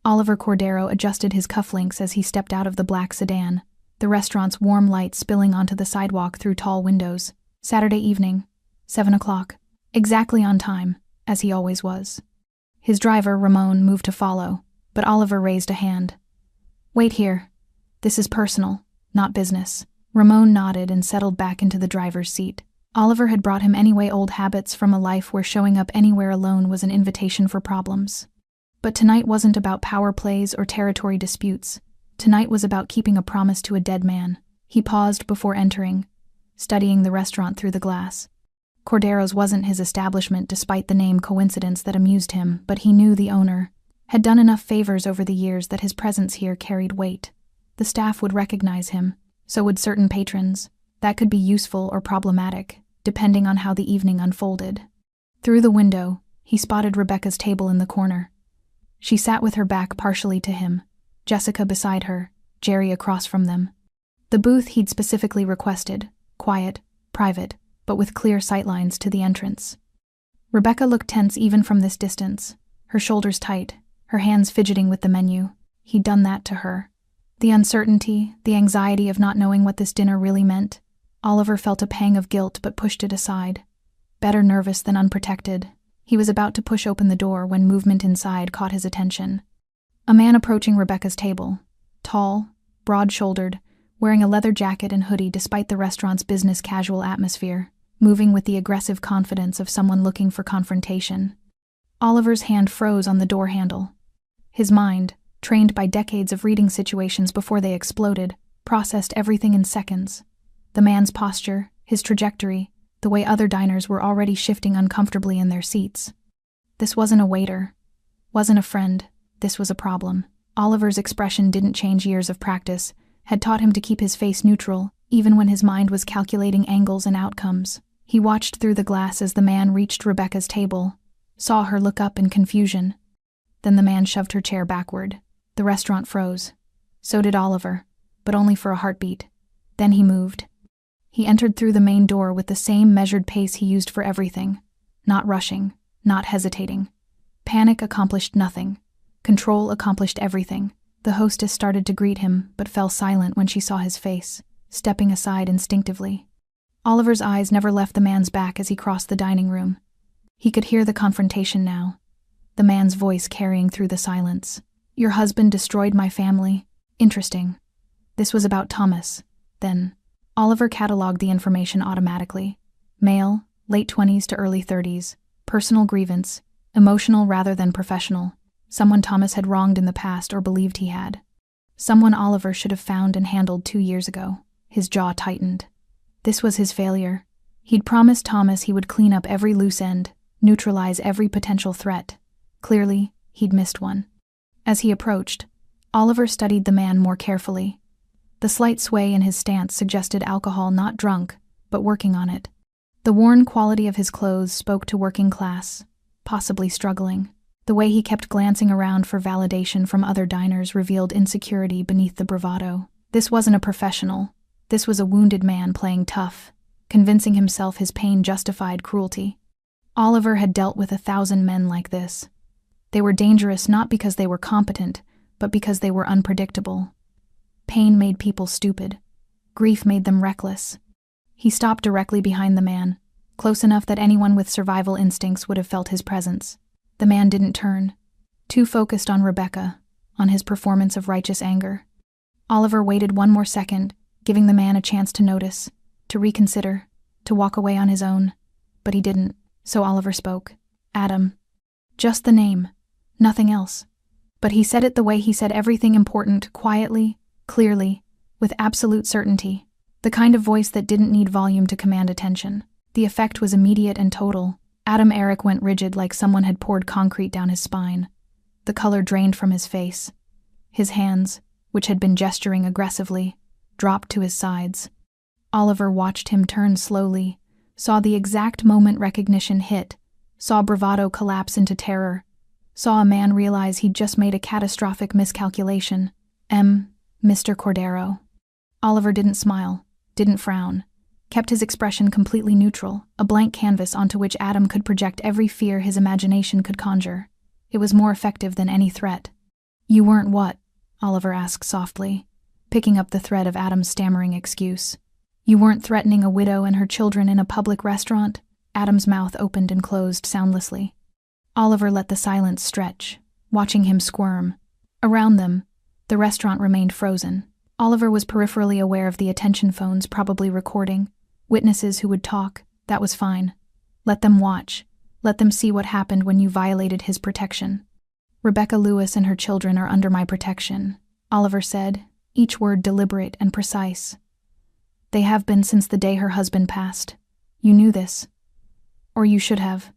Oliver Cordero adjusted his cufflinks as he stepped out of the black sedan, the restaurant's warm light spilling onto the sidewalk through tall windows. Saturday evening, 7 o'clock, exactly on time, as he always was. His driver, Ramon, moved to follow, but Oliver raised a hand. Wait here. This is personal, not business. Ramon nodded and settled back into the driver's seat. Oliver had brought him anyway old habits from a life where showing up anywhere alone was an invitation for problems. But tonight wasn't about power plays or territory disputes. Tonight was about keeping a promise to a dead man. He paused before entering, studying the restaurant through the glass. Cordero's wasn't his establishment despite the name coincidence that amused him, but he knew the owner had done enough favors over the years that his presence here carried weight. The staff would recognize him, so would certain patrons. That could be useful or problematic, depending on how the evening unfolded. Through the window, he spotted Rebecca's table in the corner. She sat with her back partially to him, Jessica beside her, Jerry across from them. The booth he'd specifically requested, quiet, private, but with clear sightlines to the entrance. Rebecca looked tense even from this distance, her shoulders tight, her hands fidgeting with the menu. He'd done that to her. The uncertainty, the anxiety of not knowing what this dinner really meant, Oliver felt a pang of guilt but pushed it aside. Better nervous than unprotected. He was about to push open the door when movement inside caught his attention. A man approaching Rebecca's table. Tall, broad-shouldered, wearing a leather jacket and hoodie despite the restaurant's business-casual atmosphere, moving with the aggressive confidence of someone looking for confrontation. Oliver's hand froze on the door handle. His mind, trained by decades of reading situations before they exploded, processed everything in seconds. The man's posture, his trajectory, the way other diners were already shifting uncomfortably in their seats. This wasn't a waiter. Wasn't a friend. This was a problem. Oliver's expression didn't change. Years of practice had taught him to keep his face neutral, even when his mind was calculating angles and outcomes. He watched through the glass as the man reached Rebecca's table, saw her look up in confusion. Then the man shoved her chair backward. The restaurant froze. So did Oliver, but only for a heartbeat. Then he moved. He entered through the main door with the same measured pace he used for everything. Not rushing, not hesitating. Panic accomplished nothing. Control accomplished everything. The hostess started to greet him, but fell silent when she saw his face, stepping aside instinctively. Oliver's eyes never left the man's back as he crossed the dining room. He could hear the confrontation now, the man's voice carrying through the silence. "Your husband destroyed my family. Interesting." This was about Thomas. Then, Oliver cataloged the information automatically. Male, late 20s to early 30s, personal grievance, emotional rather than professional. Someone Thomas had wronged in the past or believed he had. Someone Oliver should have found and handled 2 years ago. His jaw tightened. This was his failure. He'd promised Thomas he would clean up every loose end, neutralize every potential threat. Clearly, he'd missed one. As he approached, Oliver studied the man more carefully. The slight sway in his stance suggested alcohol, not drunk, but working on it. The worn quality of his clothes spoke to working class, possibly struggling. The way he kept glancing around for validation from other diners revealed insecurity beneath the bravado. This wasn't a professional. This was a wounded man playing tough, convincing himself his pain justified cruelty. Oliver had dealt with 1,000 men like this. They were dangerous not because they were competent, but because they were unpredictable. Pain made people stupid. Grief made them reckless. He stopped directly behind the man, close enough that anyone with survival instincts would have felt his presence. The man didn't turn, too focused on Rebecca, on his performance of righteous anger. Oliver waited one more second, giving the man a chance to notice, to reconsider, to walk away on his own. But he didn't, so Oliver spoke. "Adam." Just the name, nothing else. But he said it the way he said everything important, quietly, clearly, with absolute certainty. The kind of voice that didn't need volume to command attention. The effect was immediate and total. Adam Eric went rigid like someone had poured concrete down his spine. The color drained from his face. His hands, which had been gesturing aggressively, dropped to his sides. Oliver watched him turn slowly, saw the exact moment recognition hit, saw bravado collapse into terror, saw a man realize he'd just made a catastrophic miscalculation. Mr. Cordero. Oliver didn't smile, didn't frown. Kept his expression completely neutral, a blank canvas onto which Adam could project every fear his imagination could conjure. It was more effective than any threat. "You weren't what?" Oliver asked softly, picking up the thread of Adam's stammering excuse. "You weren't threatening a widow and her children in a public restaurant?" Adam's mouth opened and closed soundlessly. Oliver let the silence stretch, watching him squirm. Around them, the restaurant remained frozen. Oliver was peripherally aware of the attention phones probably recording. Witnesses who would talk, that was fine. Let them watch. Let them see what happened when you violated his protection. "Rebecca Lewis and her children are under my protection," Oliver said, each word deliberate and precise. "They have been since the day her husband passed. You knew this. Or you should have."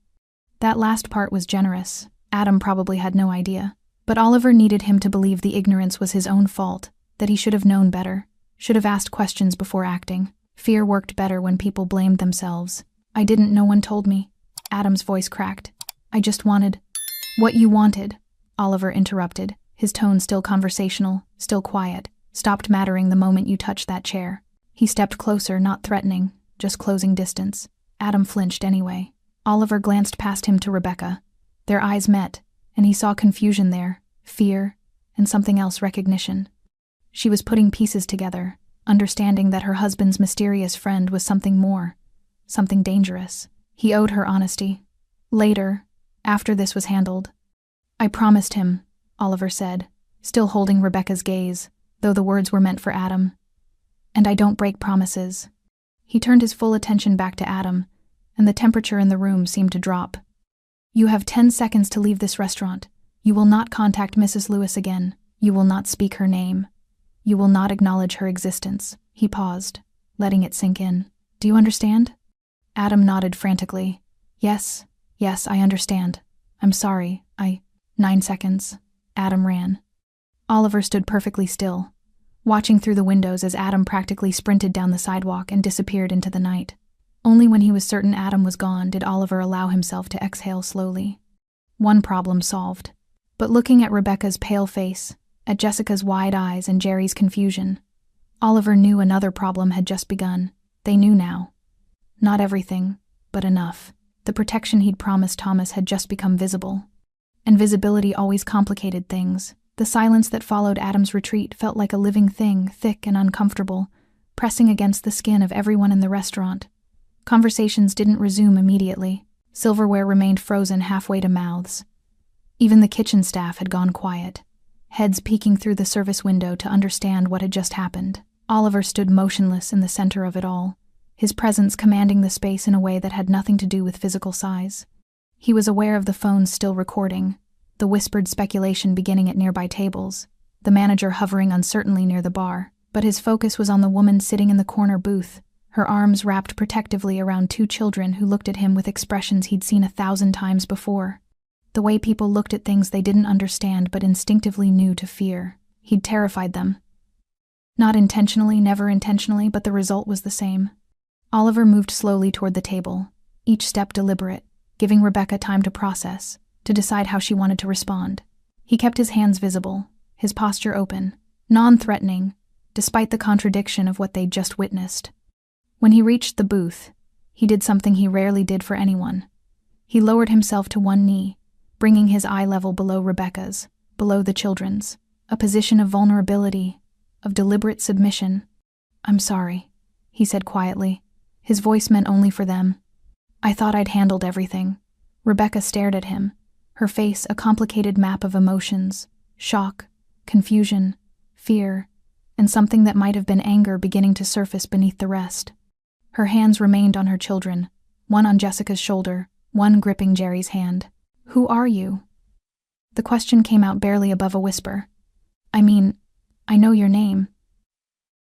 That last part was generous. Adam probably had no idea. But Oliver needed him to believe the ignorance was his own fault, that he should have known better, should have asked questions before acting. Fear worked better when people blamed themselves. "I didn't, no one told me." Adam's voice cracked. "I just wanted—" "What you wanted," Oliver interrupted, his tone still conversational, still quiet, "stopped mattering the moment you touched that chair." He stepped closer, not threatening, just closing distance. Adam flinched anyway. Oliver glanced past him to Rebecca. Their eyes met, and he saw confusion there, fear, and something else, recognition. She was putting pieces together, understanding that her husband's mysterious friend was something more, something dangerous. He owed her honesty. Later, after this was handled, "I promised him," Oliver said, still holding Rebecca's gaze, though the words were meant for Adam. "And I don't break promises." He turned his full attention back to Adam, and the temperature in the room seemed to drop. "You have 10 seconds to leave this restaurant. You will not contact Mrs. Lewis again. You will not speak her name. You will not acknowledge her existence." He paused, letting it sink in. "Do you understand?" Adam nodded frantically. Yes, I understand. I'm sorry, 9 seconds." Adam ran. Oliver stood perfectly still, watching through the windows as Adam practically sprinted down the sidewalk and disappeared into the night. Only when he was certain Adam was gone did Oliver allow himself to exhale slowly. One problem solved. But looking at Rebecca's pale face, at Jessica's wide eyes and Jerry's confusion, Oliver knew another problem had just begun. They knew now. Not everything, but enough. The protection he'd promised Thomas had just become visible. And visibility always complicated things. The silence that followed Adam's retreat felt like a living thing, thick and uncomfortable, pressing against the skin of everyone in the restaurant. Conversations didn't resume immediately. Silverware remained frozen halfway to mouths. Even the kitchen staff had gone quiet, heads peeking through the service window to understand what had just happened. Oliver stood motionless in the center of it all, his presence commanding the space in a way that had nothing to do with physical size. He was aware of the phones still recording, the whispered speculation beginning at nearby tables, the manager hovering uncertainly near the bar, but his focus was on the woman sitting in the corner booth, her arms wrapped protectively around 2 children who looked at him with expressions he'd seen 1,000 times before. The way people looked at things they didn't understand but instinctively knew to fear. He'd terrified them. Not intentionally, never intentionally, but the result was the same. Oliver moved slowly toward the table, each step deliberate, giving Rebecca time to process, to decide how she wanted to respond. He kept his hands visible, his posture open, non-threatening, despite the contradiction of what they'd just witnessed. When he reached the booth, he did something he rarely did for anyone. He lowered himself to one knee, bringing his eye level below Rebecca's, below the children's, a position of vulnerability, of deliberate submission. "I'm sorry," he said quietly, his voice meant only for them. "I thought I'd handled everything." Rebecca stared at him, her face a complicated map of emotions, shock, confusion, fear, and something that might have been anger beginning to surface beneath the rest. Her hands remained on her children, one on Jessica's shoulder, one gripping Jerry's hand. "Who are you?" The question came out barely above a whisper. "I mean, I know your name.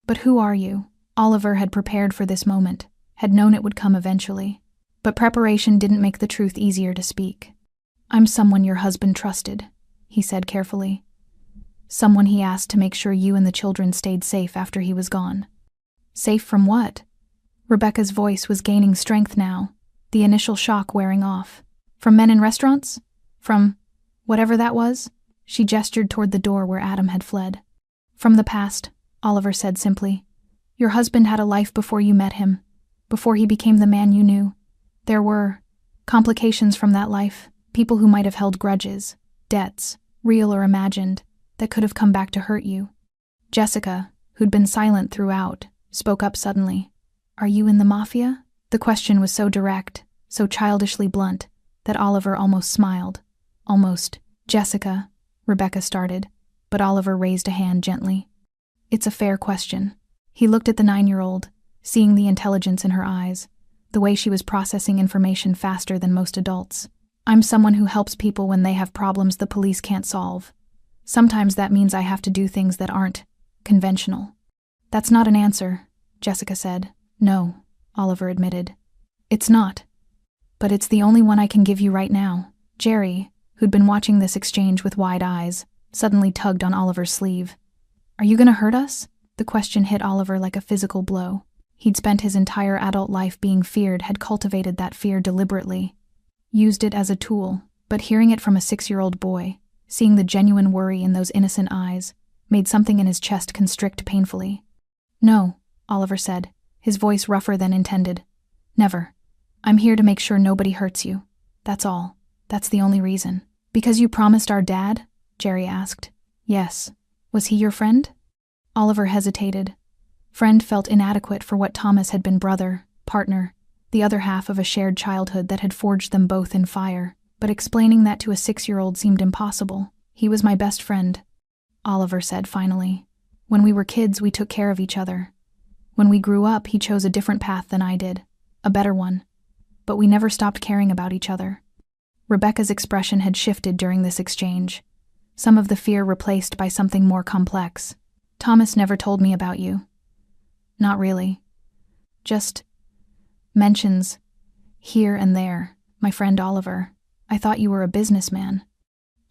But who are you?" Oliver had prepared for this moment, had known it would come eventually. But preparation didn't make the truth easier to speak. "I'm someone your husband trusted," he said carefully. "Someone he asked to make sure you and the children stayed safe after he was gone." "Safe from what?" Rebecca's voice was gaining strength now, the initial shock wearing off. "From men in restaurants? From whatever that was?" She gestured toward the door where Adam had fled. "From the past," Oliver said simply. "Your husband had a life before you met him, before he became the man you knew. There were complications from that life, people who might have held grudges, debts, real or imagined, that could have come back to hurt you." Jessica, who'd been silent throughout, spoke up suddenly. "Are you in the Mafia?" The question was so direct, so childishly blunt, that Oliver almost smiled. "Almost." "Jessica," Rebecca started, but Oliver raised a hand gently. "It's a fair question." He looked at the 9-year-old, seeing the intelligence in her eyes, the way she was processing information faster than most adults. "I'm someone who helps people when they have problems the police can't solve. Sometimes that means I have to do things that aren't conventional." "That's not an answer," Jessica said. "No," Oliver admitted. "It's not. But it's the only one I can give you right now." Jerry, who'd been watching this exchange with wide eyes, suddenly tugged on Oliver's sleeve. "Are you going to hurt us?" The question hit Oliver like a physical blow. He'd spent his entire adult life being feared, had cultivated that fear deliberately, used it as a tool, but hearing it from a 6-year-old boy, seeing the genuine worry in those innocent eyes, made something in his chest constrict painfully. "No," Oliver said, his voice rougher than intended. "Never. I'm here to make sure nobody hurts you. That's all. That's the only reason." "Because you promised our dad?" Jerry asked. "Yes. Was he your friend?" Oliver hesitated. Friend felt inadequate for what Thomas had been: brother, partner, the other half of a shared childhood that had forged them both in fire. But explaining that to a 6-year-old seemed impossible. He was my best friend, Oliver said finally. When we were kids, we took care of each other. When we grew up, he chose a different path than I did, a better one. But we never stopped caring about each other. Rebecca's expression had shifted during this exchange, some of the fear replaced by something more complex. Thomas never told me about you. Not really. Just mentions here and there. My friend Oliver. I thought you were a businessman.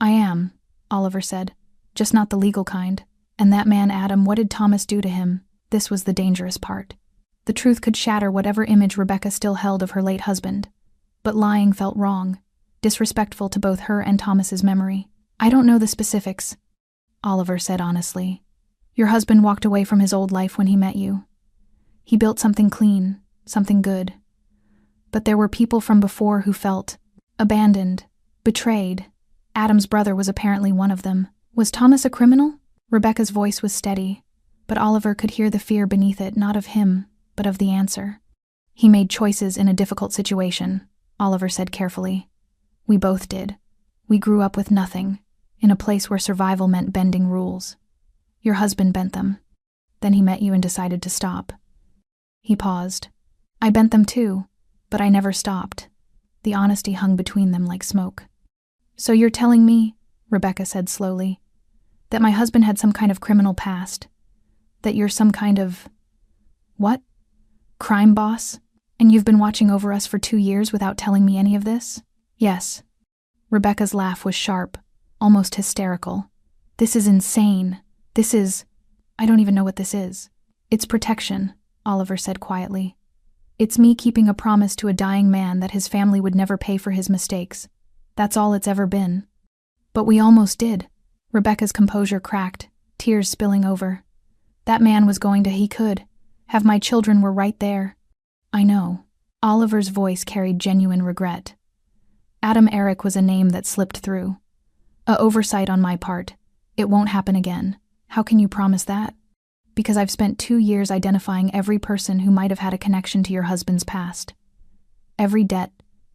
I am, Oliver said, just not the legal kind. And that man Adam, what did Thomas do to him? This was the dangerous part. The truth could shatter whatever image Rebecca still held of her late husband. But lying felt wrong, disrespectful to both her and Thomas's memory. I don't know the specifics, Oliver said honestly. Your husband walked away from his old life when he met you. He built something clean, something good. But there were people from before who felt abandoned, betrayed. Adam's brother was apparently one of them. Was Thomas a criminal? Rebecca's voice was steady, but Oliver could hear the fear beneath it, not of him, but of the answer. He made choices in a difficult situation, Oliver said carefully. We both did. We grew up with nothing, in a place where survival meant bending rules. Your husband bent them. Then he met you and decided to stop. He paused. I bent them too, but I never stopped. The honesty hung between them like smoke. So you're telling me, Rebecca said slowly, that my husband had some kind of criminal past? That you're some kind of… what? Crime boss? And you've been watching over us for 2 years without telling me any of this? Yes. Rebecca's laugh was sharp, almost hysterical. This is insane. This is… I don't even know what this is. It's protection, Oliver said quietly. It's me keeping a promise to a dying man that his family would never pay for his mistakes. That's all it's ever been. But we almost did. Rebecca's composure cracked, tears spilling over. That man was going to… he could have… my children were right there. I know. Oliver's voice carried genuine regret. Adam Eric was a name that slipped through. A oversight on my part. It won't happen again. How can you promise that? Because I've spent 2 years identifying every person who might have had a connection to your husband's past. Every debt,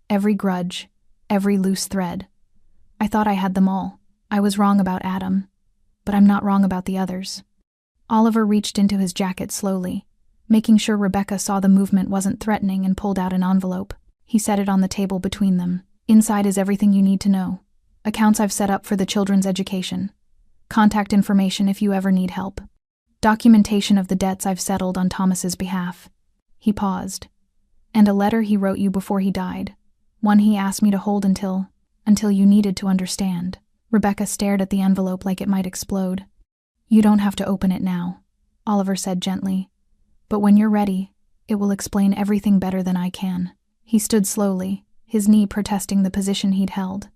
every grudge, every loose thread. I thought I had them all. I was wrong about Adam, but I'm not wrong about the others. Oliver reached into his jacket slowly, making sure Rebecca saw the movement wasn't threatening, and pulled out an envelope. He set it on the table between them. Inside is everything you need to know. Accounts I've set up for the children's education. Contact information if you ever need help. Documentation of the debts I've settled on Thomas's behalf. He paused. And a letter he wrote you before he died. One he asked me to hold until you needed to understand. Rebecca stared at the envelope like it might explode. You don't have to open it now, Oliver said gently. But when you're ready, it will explain everything better than I can. He stood slowly, his knee protesting the position he'd held.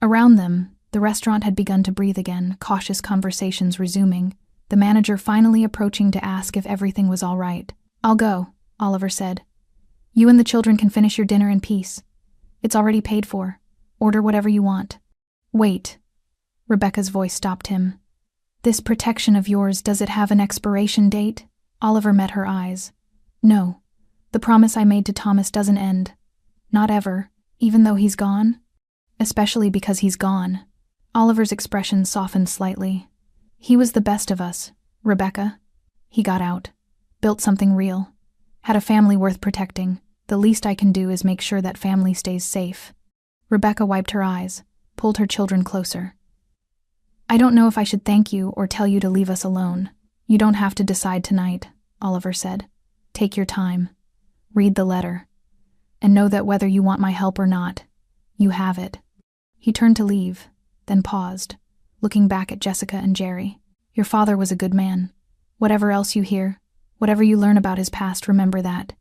Around them, the restaurant had begun to breathe again, cautious conversations resuming, the manager finally approaching to ask if everything was all right. I'll go, Oliver said. You and the children can finish your dinner in peace. It's already paid for. Order whatever you want. Wait. Rebecca's voice stopped him. This protection of yours, does it have an expiration date? Oliver met her eyes. No. The promise I made to Thomas doesn't end. Not ever, even though he's gone. Especially because he's gone. Oliver's expression softened slightly. He was the best of us, Rebecca. He got out. Built something real. Had a family worth protecting. The least I can do is make sure that family stays safe. Rebecca wiped her eyes, pulled her children closer. I don't know if I should thank you or tell you to leave us alone. You don't have to decide tonight, Oliver said. Take your time. Read the letter. And know that whether you want my help or not, you have it. He turned to leave, then paused, looking back at Jessica and Jerry. Your father was a good man. Whatever else you hear, whatever you learn about his past, remember that.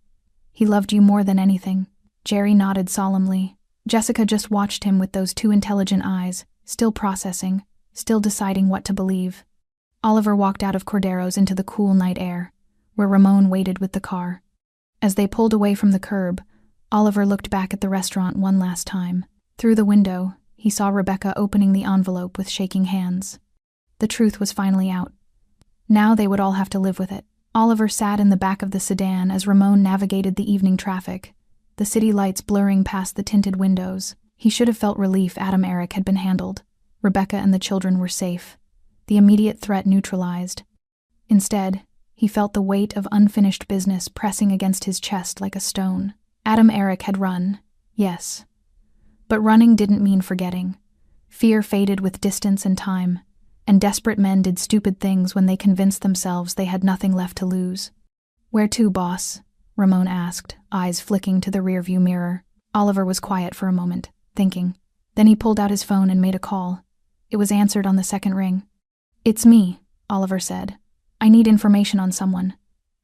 He loved you more than anything. Jerry nodded solemnly. Jessica just watched him with those 2 intelligent eyes, still processing, still deciding what to believe. Oliver walked out of Cordero's into the cool night air, where Ramon waited with the car. As they pulled away from the curb, Oliver looked back at the restaurant one last time. Through the window, he saw Rebecca opening the envelope with shaking hands. The truth was finally out. Now they would all have to live with it. Oliver sat in the back of the sedan as Ramon navigated the evening traffic, the city lights blurring past the tinted windows. He should have felt relief Adam Eric had been handled. Rebecca and the children were safe. The immediate threat neutralized. Instead, he felt the weight of unfinished business pressing against his chest like a stone. Adam Eric had run, yes. But running didn't mean forgetting. Fear faded with distance and time, and desperate men did stupid things when they convinced themselves they had nothing left to lose. "Where to, boss?" Ramon asked, eyes flicking to the rearview mirror. Oliver was quiet for a moment, thinking. Then he pulled out his phone and made a call. It was answered on the second ring. "It's me," Oliver said. "I need information on someone.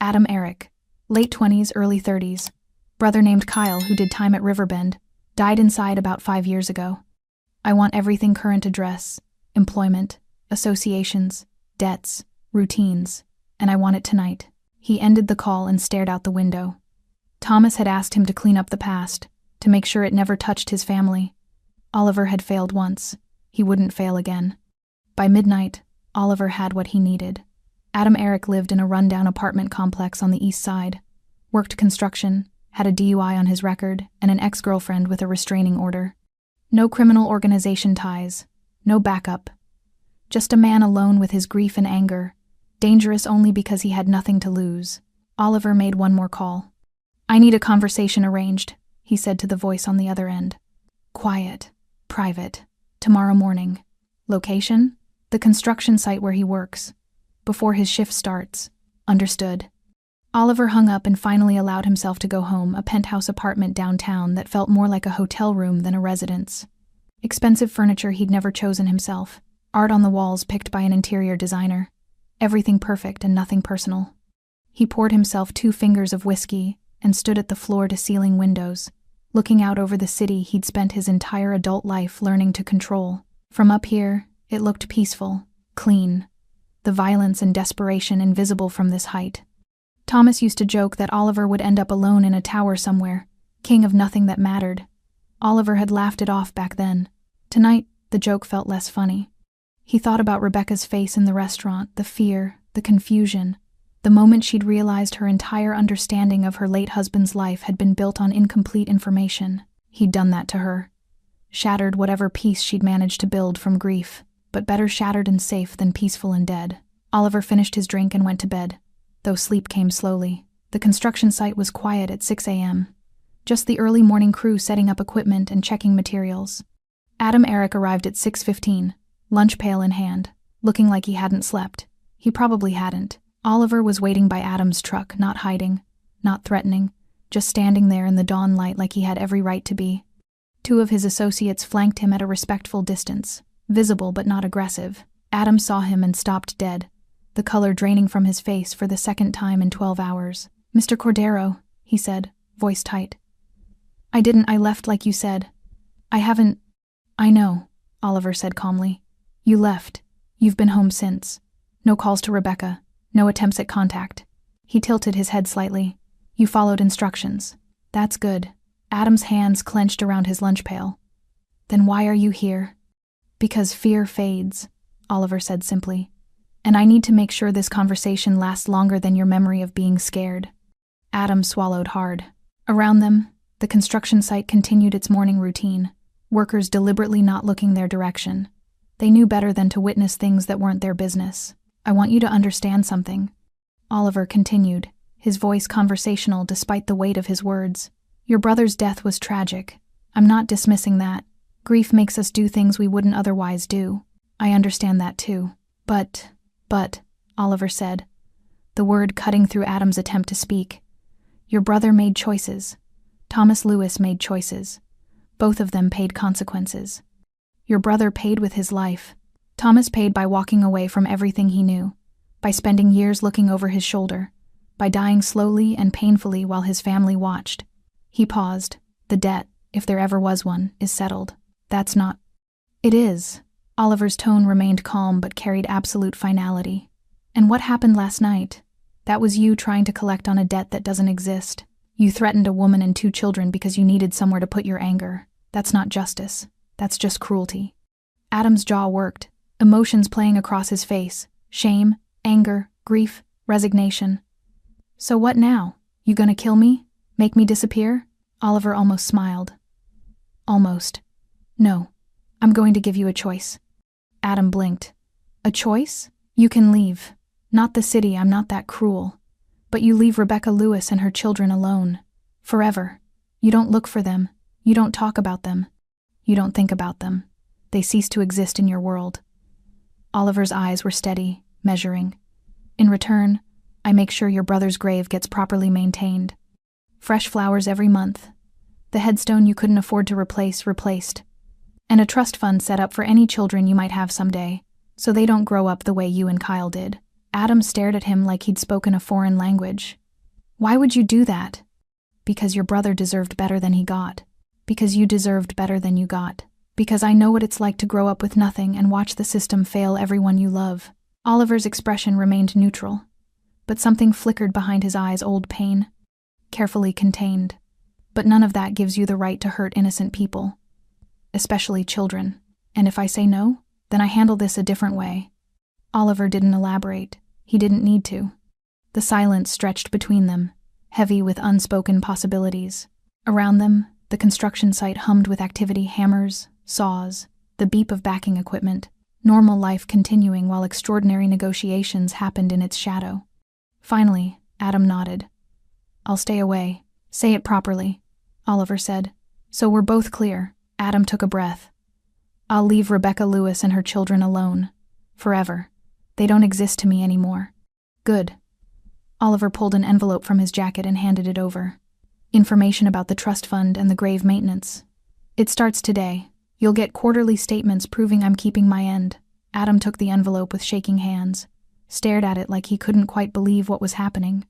Adam Eric, late 20s, early 30s. Brother named Kyle who did time at Riverbend. Died inside about 5 years ago. I want everything: current address, employment, associations, debts, routines, and I want it tonight." He ended the call and stared out the window. Thomas had asked him to clean up the past, to make sure it never touched his family. Oliver had failed once. He wouldn't fail again. By midnight, Oliver had what he needed. Adam Eric lived in a rundown apartment complex on the east side, worked construction, had a DUI on his record, and an ex-girlfriend with a restraining order. No criminal organization ties, no backup. Just a man alone with his grief and anger, dangerous only because he had nothing to lose. Oliver made one more call. "I need a conversation arranged," he said to the voice on the other end. "Quiet, private, tomorrow morning. Location? The construction site where he works. Before his shift starts. Understood." Oliver hung up and finally allowed himself to go home, a penthouse apartment downtown that felt more like a hotel room than a residence. Expensive furniture he'd never chosen himself. Art on the walls picked by an interior designer. Everything perfect and nothing personal. He poured himself 2 fingers of whiskey and stood at the floor-to-ceiling windows, looking out over the city he'd spent his entire adult life learning to control. From up here, it looked peaceful, clean, the violence and desperation invisible from this height. Thomas used to joke that Oliver would end up alone in a tower somewhere, king of nothing that mattered. Oliver had laughed it off back then. Tonight, the joke felt less funny. He thought about Rebecca's face in the restaurant, the fear, the confusion, the moment she'd realized her entire understanding of her late husband's life had been built on incomplete information. He'd done that to her. Shattered whatever peace she'd managed to build from grief, but better shattered and safe than peaceful and dead. Oliver finished his drink and went to bed, though sleep came slowly. The construction site was quiet at 6 a.m. Just the early morning crew setting up equipment and checking materials. Adam Eric arrived at 6:15, lunch pail in hand, looking like he hadn't slept. He probably hadn't. Oliver was waiting by Adam's truck, not hiding, not threatening, just standing there in the dawn light like he had every right to be. 2 of his associates flanked him at a respectful distance, visible but not aggressive. Adam saw him and stopped dead, the color draining from his face for the second time in 12 hours. "Mr. Cordero," he said, voice tight. I left like you said. I haven't." "I know," Oliver said calmly. "You left. You've been home since. No calls to Rebecca, no attempts at contact." He tilted his head slightly. "You followed instructions. That's good." Adam's hands clenched around his lunch pail. "Then why are you here?" "Because fear fades," Oliver said simply. "And I need to make sure this conversation lasts longer than your memory of being scared." Adam swallowed hard. Around them, the construction site continued its morning routine, workers deliberately not looking their direction. They knew better than to witness things that weren't their business. "I want you to understand something," Oliver continued, his voice conversational despite the weight of his words. "Your brother's death was tragic. I'm not dismissing that. Grief makes us do things we wouldn't otherwise do. I understand that too. But, Oliver said, the word cutting through Adam's attempt to speak. Your brother made choices. Thomas Lewis made choices. Both of them paid consequences. Your brother paid with his life. Thomas paid by walking away from everything he knew, by spending years looking over his shoulder, by dying slowly and painfully while his family watched. He paused. The debt, if there ever was one, is settled. That's not. It is. Oliver's tone remained calm but carried absolute finality. And what happened last night? That was you trying to collect on a debt that doesn't exist. You threatened a woman and 2 children because you needed somewhere to put your anger. That's not justice. That's just cruelty. Adam's jaw worked, emotions playing across his face. Shame, anger, grief, resignation. So what now? You gonna kill me? Make me disappear? Oliver almost smiled. Almost. No. I'm going to give you a choice. Adam blinked. A choice? You can leave. Not the city, I'm not that cruel. But you leave Rebecca Lewis and her children alone. Forever. You don't look for them. You don't talk about them. You don't think about them. They cease to exist in your world. Oliver's eyes were steady, measuring. In return, I make sure your brother's grave gets properly maintained. Fresh flowers every month. The headstone you couldn't afford to replace, replaced. And a trust fund set up for any children you might have someday, so they don't grow up the way you and Kyle did. Adam stared at him like he'd spoken a foreign language. Why would you do that? Because your brother deserved better than he got. Because you deserved better than you got. Because I know what it's like to grow up with nothing and watch the system fail everyone you love. Oliver's expression remained neutral, but something flickered behind his eyes, old pain. Carefully contained. But none of that gives you the right to hurt innocent people. Especially children. And if I say no, then I handle this a different way. Oliver didn't elaborate. He didn't need to. The silence stretched between them, heavy with unspoken possibilities. Around them, the construction site hummed with activity, hammers, saws, the beep of backing equipment, normal life continuing while extraordinary negotiations happened in its shadow. Finally, Adam nodded. I'll stay away. Say it properly, Oliver said. So we're both clear. Adam took a breath. I'll leave Rebecca Lewis and her children alone. Forever. They don't exist to me anymore. Good. Oliver pulled an envelope from his jacket and handed it over. Information about the trust fund and the grave maintenance. It starts today. You'll get quarterly statements proving I'm keeping my end. Adam took the envelope with shaking hands, stared at it like he couldn't quite believe what was happening.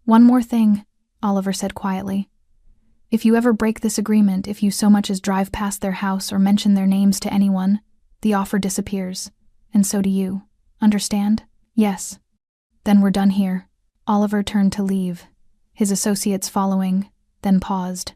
One more thing, Oliver said quietly. If you ever break this agreement, if you so much as drive past their house or mention their names to anyone, the offer disappears. And so do you. Understand? Yes. Then we're done here. Oliver turned to leave, his associates following, then paused.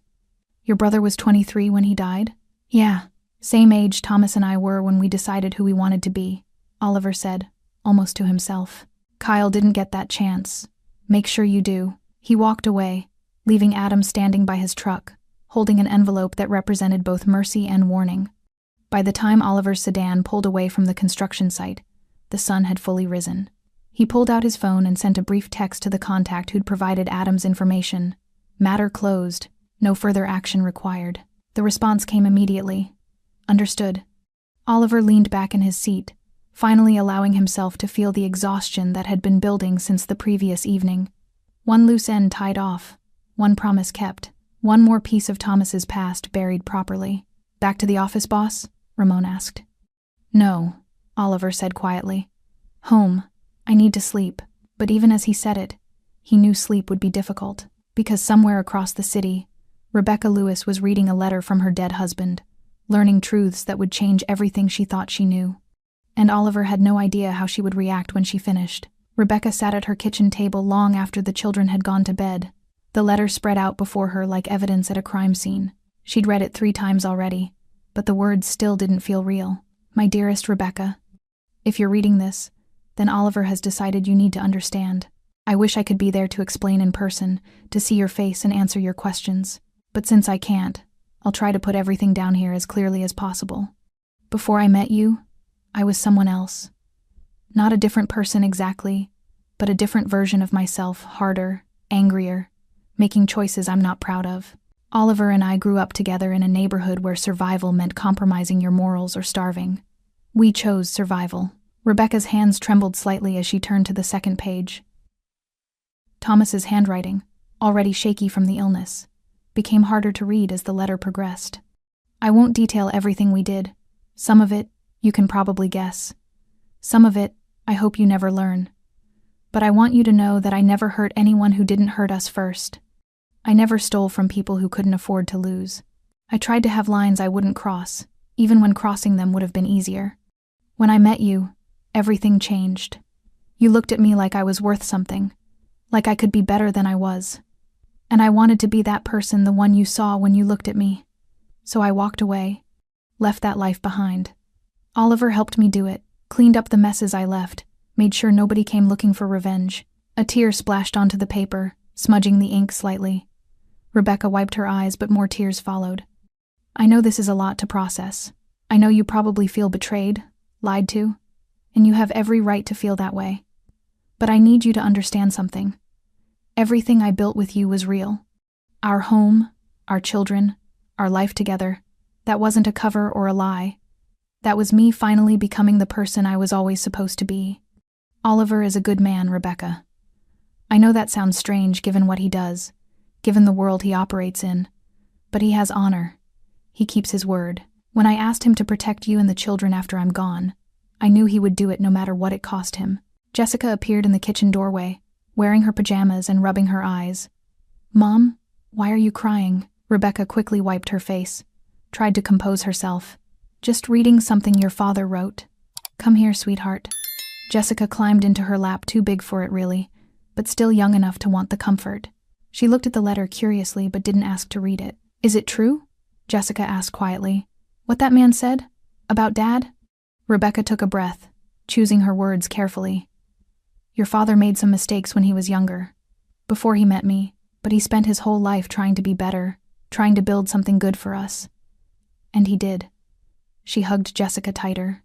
Your brother was 23 when he died? Yeah. Same age Thomas and I were when we decided who we wanted to be, Oliver said, almost to himself. Kyle didn't get that chance. Make sure you do. He walked away, leaving Adam standing by his truck, holding an envelope that represented both mercy and warning. By the time Oliver's sedan pulled away from the construction site, the sun had fully risen. He pulled out his phone and sent a brief text to the contact who'd provided Adam's information. Matter closed. No further action required. The response came immediately. Understood. Oliver leaned back in his seat, finally allowing himself to feel the exhaustion that had been building since the previous evening. One loose end tied off, one promise kept, one more piece of Thomas's past buried properly. Back to the office, boss? Ramon asked. No, Oliver said quietly. Home. I need to sleep. But even as he said it, he knew sleep would be difficult, because somewhere across the city, Rebecca Lewis was reading a letter from her dead husband, learning truths that would change everything she thought she knew. And Oliver had no idea how she would react when she finished. Rebecca sat at her kitchen table long after the children had gone to bed. The letter spread out before her like evidence at a crime scene. She'd read it 3 times already, but the words still didn't feel real. My dearest Rebecca, if you're reading this, then Oliver has decided you need to understand. I wish I could be there to explain in person, to see your face and answer your questions. But since I can't, I'll try to put everything down here as clearly as possible. Before I met you, I was someone else. Not a different person exactly, but a different version of myself, harder, angrier, making choices I'm not proud of. Oliver and I grew up together in a neighborhood where survival meant compromising your morals or starving. We chose survival. Rebecca's hands trembled slightly as she turned to the second page. Thomas's handwriting, already shaky from the illness, became harder to read as the letter progressed. I won't detail everything we did. Some of it, you can probably guess. Some of it, I hope you never learn. But I want you to know that I never hurt anyone who didn't hurt us first. I never stole from people who couldn't afford to lose. I tried to have lines I wouldn't cross, even when crossing them would have been easier. When I met you, everything changed. You looked at me like I was worth something, like I could be better than I was. And I wanted to be that person, the one you saw when you looked at me. So I walked away, left that life behind. Oliver helped me do it, cleaned up the messes I left, made sure nobody came looking for revenge. A tear splashed onto the paper, smudging the ink slightly. Rebecca wiped her eyes, but more tears followed. I know this is a lot to process. I know you probably feel betrayed, lied to, and you have every right to feel that way. But I need you to understand something. Everything I built with you was real. Our home, our children, our life together, that wasn't a cover or a lie. That was me finally becoming the person I was always supposed to be. Oliver is a good man, Rebecca. I know that sounds strange given what he does, given the world he operates in, but he has honor. He keeps his word. When I asked him to protect you and the children after I'm gone, I knew he would do it no matter what it cost him. Jessica appeared in the kitchen doorway, wearing her pajamas and rubbing her eyes. Mom, why are you crying? Rebecca quickly wiped her face, tried to compose herself. Just reading something your father wrote. Come here, sweetheart. Jessica climbed into her lap, too big for it really, but still young enough to want the comfort. She looked at the letter curiously but didn't ask to read it. Is it true? Jessica asked quietly. What that man said? About Dad? Rebecca took a breath, choosing her words carefully. Your father made some mistakes when he was younger, before he met me, but he spent his whole life trying to be better, trying to build something good for us. And he did. She hugged Jessica tighter.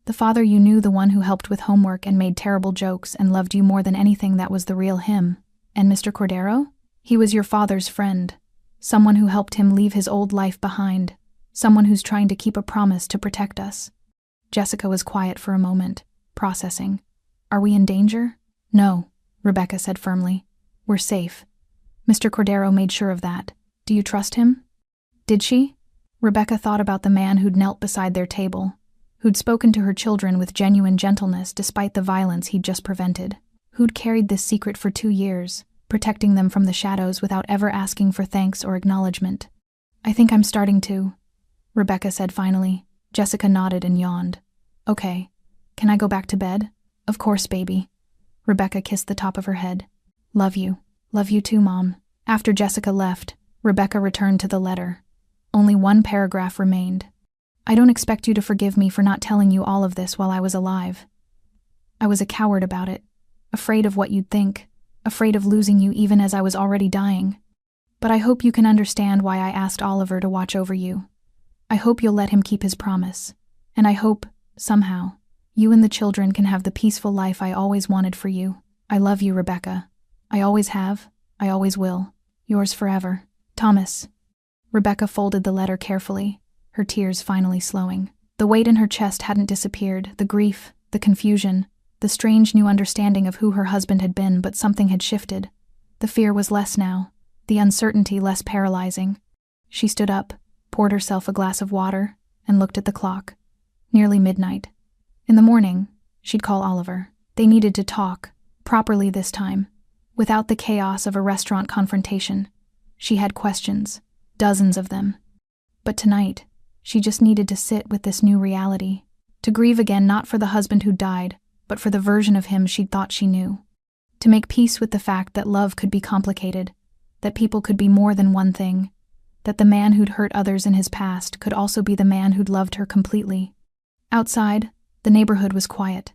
The father you knew, the one who helped with homework and made terrible jokes and loved you more than anything, that was the real him. And Mr. Cordero? He was your father's friend, someone who helped him leave his old life behind, someone who's trying to keep a promise to protect us. Jessica was quiet for a moment, processing. Are we in danger? No, Rebecca said firmly. We're safe. Mr. Cordero made sure of that. Do you trust him? Did she? Rebecca thought about the man who'd knelt beside their table, who'd spoken to her children with genuine gentleness despite the violence he'd just prevented, who'd carried this secret for 2 years, protecting them from the shadows without ever asking for thanks or acknowledgement. I think I'm starting to, Rebecca said finally. Jessica nodded and yawned. Okay. Can I go back to bed? Of course, baby. Rebecca kissed the top of her head. Love you. Love you too, Mom. After Jessica left, Rebecca returned to the letter. Only one paragraph remained. I don't expect you to forgive me for not telling you all of this while I was alive. I was a coward about it, afraid of what you'd think, afraid of losing you even as I was already dying. But I hope you can understand why I asked Oliver to watch over you. I hope you'll let him keep his promise. And I hope, somehow, you and the children can have the peaceful life I always wanted for you. I love you, Rebecca. I always have. I always will. Yours forever, Thomas. Rebecca folded the letter carefully, her tears finally slowing. The weight in her chest hadn't disappeared, the grief, the confusion, the strange new understanding of who her husband had been, but something had shifted. The fear was less now, the uncertainty less paralyzing. She stood up, poured herself a glass of water, and looked at the clock. Nearly midnight. In the morning, she'd call Oliver. They needed to talk, properly this time, without the chaos of a restaurant confrontation. She had questions, dozens of them. But tonight, she just needed to sit with this new reality, to grieve again not for the husband who died, but for the version of him she'd thought she knew. To make peace with the fact that love could be complicated, that people could be more than one thing, that the man who'd hurt others in his past could also be the man who'd loved her completely. Outside, the neighborhood was quiet.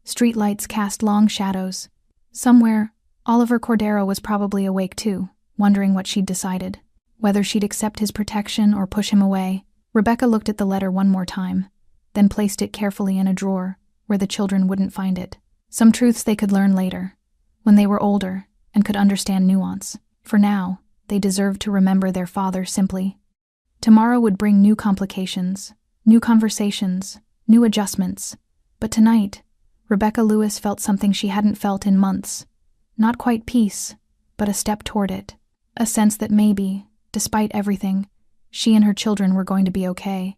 Streetlights cast long shadows. Somewhere, Oliver Cordero was probably awake too, wondering what she'd decided, whether she'd accept his protection or push him away. Rebecca looked at the letter one more time, then placed it carefully in a drawer where the children wouldn't find it. Some truths they could learn later, when they were older and could understand nuance. For now, they deserved to remember their father simply. Tomorrow would bring new complications, new conversations, new adjustments. But tonight, Rebecca Lewis felt something she hadn't felt in months. Not quite peace, but a step toward it. A sense that maybe, despite everything, she and her children were going to be okay.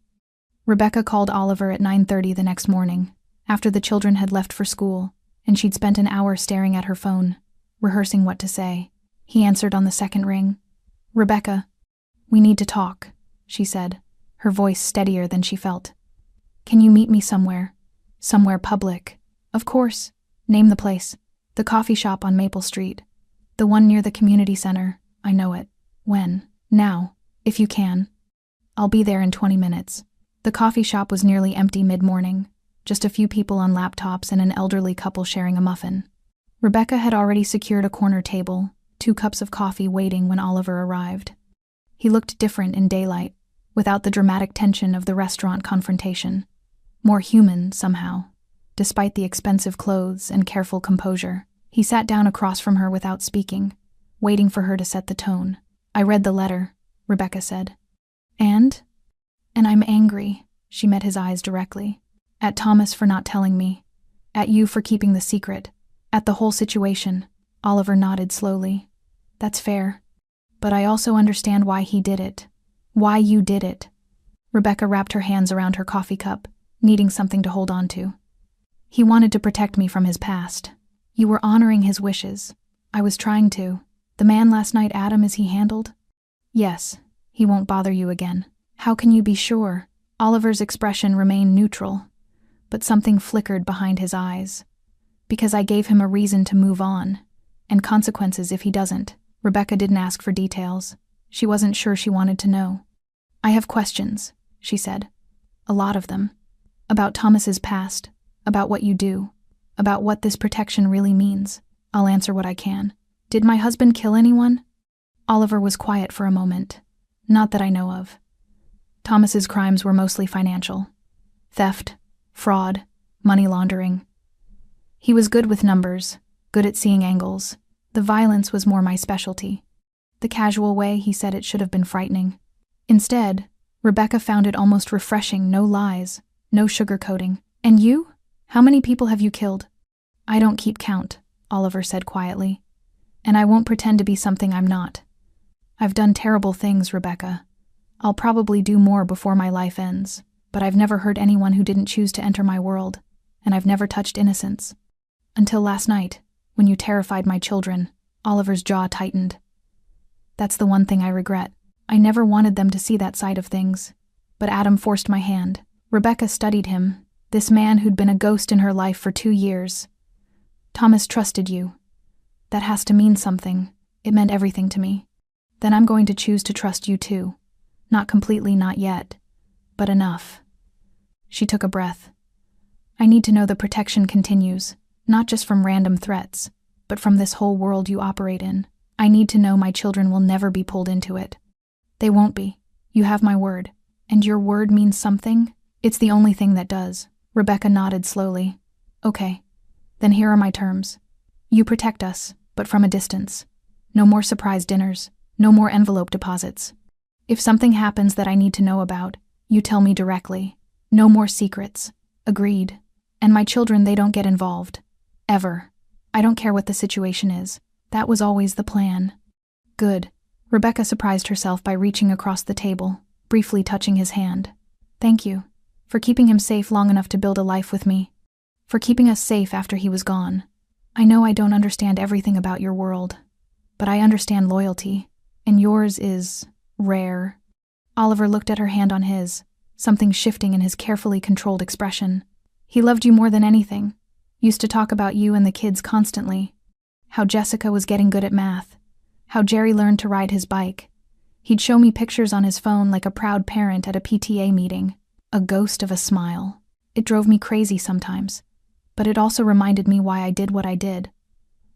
Rebecca called Oliver at 9:30 the next morning, after the children had left for school, and she'd spent an hour staring at her phone, rehearsing what to say. He answered on the second ring. Rebecca, we need to talk, she said, her voice steadier than she felt. Can you meet me somewhere? Somewhere public. Of course. Name the place. The coffee shop on Maple Street. The one near the community center. I know it. When? Now, if you can. I'll be there in 20 minutes. The coffee shop was nearly empty mid-morning, just a few people on laptops and an elderly couple sharing a muffin. Rebecca had already secured a corner table, 2 cups of coffee waiting when Oliver arrived. He looked different in daylight, without the dramatic tension of the restaurant confrontation. More human, somehow. Despite the expensive clothes and careful composure, he sat down across from her without speaking, waiting for her to set the tone. "I read the letter," Rebecca said. And I'm angry," she met his eyes directly. "At Thomas for not telling me. At you for keeping the secret. At the whole situation." Oliver nodded slowly. "That's fair. But I also understand why he did it. Why you did it." Rebecca wrapped her hands around her coffee cup, needing something to hold on to. "He wanted to protect me from his past. You were honoring his wishes. I was trying to. The man last night, Adam, is he handled?" "Yes. He won't bother you again." "How can you be sure?" Oliver's expression remained neutral, but something flickered behind his eyes. "Because I gave him a reason to move on, and consequences if he doesn't." Rebecca didn't ask for details. She wasn't sure she wanted to know. "I have questions," she said. "A lot of them. About Thomas's past, about what you do, about what this protection really means. I'll answer what I can. Did my husband kill anyone?" Oliver was quiet for a moment. "Not that I know of. Thomas's crimes were mostly financial. Theft, fraud, money laundering. He was good with numbers, good at seeing angles. The violence was more my specialty. The casual way he said it should have been frightening. Instead, Rebecca found it almost refreshing, no lies, no sugarcoating. "And you? How many people have you killed?" "I don't keep count," Oliver said quietly. "And I won't pretend to be something I'm not. I've done terrible things, Rebecca. I'll probably do more before my life ends, but I've never hurt anyone who didn't choose to enter my world, and I've never touched innocence. Until last night, when you terrified my children." Oliver's jaw tightened. "That's the one thing I regret. I never wanted them to see that side of things. But Adam forced my hand." Rebecca studied him, this man who'd been a ghost in her life for 2 years. "Thomas trusted you. That has to mean something. It meant everything to me. Then I'm going to choose to trust you too. Not completely, not yet, but enough." She took a breath. "I need to know the protection continues, not just from random threats, but from this whole world you operate in. I need to know my children will never be pulled into it." "They won't be. You have my word. And your word means something?" "It's the only thing that does." Rebecca nodded slowly. "Okay. Then here are my terms. You protect us, but from a distance. No more surprise dinners. No more envelope deposits. If something happens that I need to know about, you tell me directly. No more secrets. Agreed. And my children, they don't get involved. Ever. I don't care what the situation is. That was always the plan." "Good." Rebecca surprised herself by reaching across the table, briefly touching his hand. "Thank you. For keeping him safe long enough to build a life with me. For keeping us safe after he was gone. I know I don't understand everything about your world, but I understand loyalty, and yours is rare." Oliver looked at her hand on his, something shifting in his carefully controlled expression. "He loved you more than anything. Used to talk about you and the kids constantly. How Jessica was getting good at math. How Jerry learned to ride his bike. He'd show me pictures on his phone like a proud parent at a PTA meeting. A ghost of a smile. It drove me crazy sometimes. But it also reminded me why I did what I did.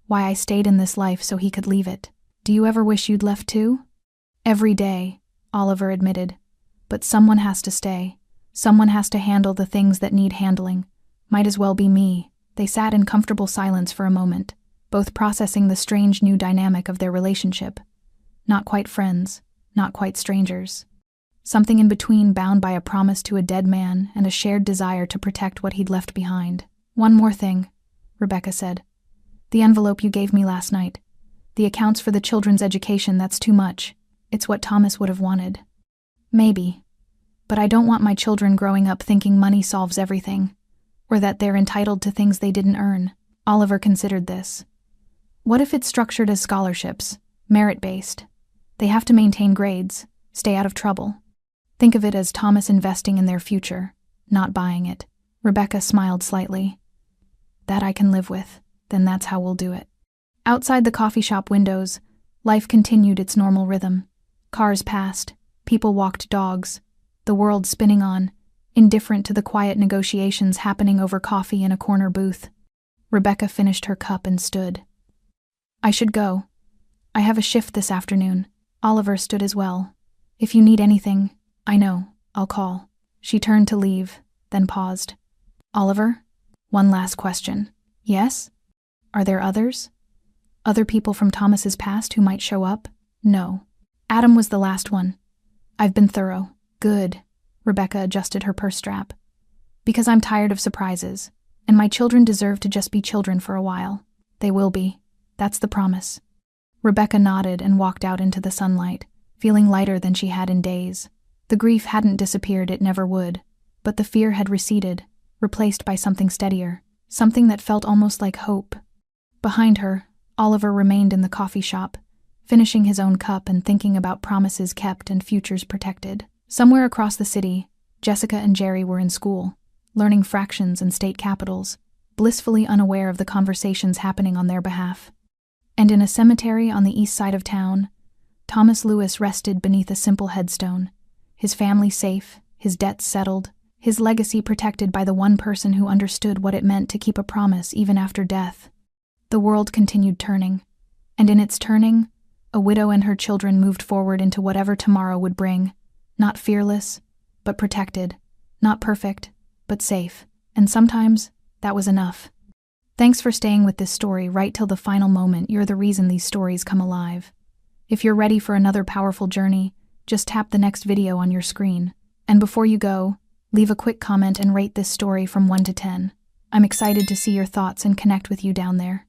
Why I stayed in this life so he could leave it. Do you ever wish you'd left too?" "Every day," Oliver admitted. "But someone has to stay. Someone has to handle the things that need handling. Might as well be me." They sat in comfortable silence for a moment, both processing the strange new dynamic of their relationship. Not quite friends, not quite strangers. Something in between, bound by a promise to a dead man and a shared desire to protect what he'd left behind. "One more thing," Rebecca said. "The envelope you gave me last night. The accounts for the children's education, that's too much. It's what Thomas would have wanted." "Maybe. But I don't want my children growing up thinking money solves everything, or that they're entitled to things they didn't earn." Oliver considered this. "What if it's structured as scholarships, merit-based? They have to maintain grades, stay out of trouble. Think of it as Thomas investing in their future, not buying it." Rebecca smiled slightly. "That I can live with. Then that's how we'll do it." Outside the coffee shop windows, life continued its normal rhythm. Cars passed, people walked dogs, the world spinning on, indifferent to the quiet negotiations happening over coffee in a corner booth. Rebecca finished her cup and stood. I should go. I have a shift this afternoon. Oliver stood as well. If you need anything, I know, I'll call. She turned to leave, then paused. Oliver? One last question. Yes? Are there others? Other people from Thomas's past who might show up? No. Adam was the last one. I've been thorough. Good. Rebecca adjusted her purse strap. Because I'm tired of surprises, and my children deserve to just be children for a while. They will be. That's the promise. Rebecca nodded and walked out into the sunlight, feeling lighter than she had in days. The grief hadn't disappeared, it never would, but the fear had receded, replaced by something steadier, something that felt almost like hope. Behind her, Oliver remained in the coffee shop, finishing his own cup and thinking about promises kept and futures protected. Somewhere across the city, Jessica and Jerry were in school, learning fractions and state capitals, blissfully unaware of the conversations happening on their behalf. And in a cemetery on the east side of town, Thomas Lewis rested beneath a simple headstone, his family safe, his debts settled, his legacy protected by the one person who understood what it meant to keep a promise even after death. The world continued turning, and in its turning, a widow and her children moved forward into whatever tomorrow would bring, not fearless, but protected, not perfect, but safe, and sometimes that was enough. Thanks for staying with this story right till the final moment. You're the reason these stories come alive. If you're ready for another powerful journey, just tap the next video on your screen. And before you go, leave a quick comment and rate this story from 1 to 10. I'm excited to see your thoughts and connect with you down there.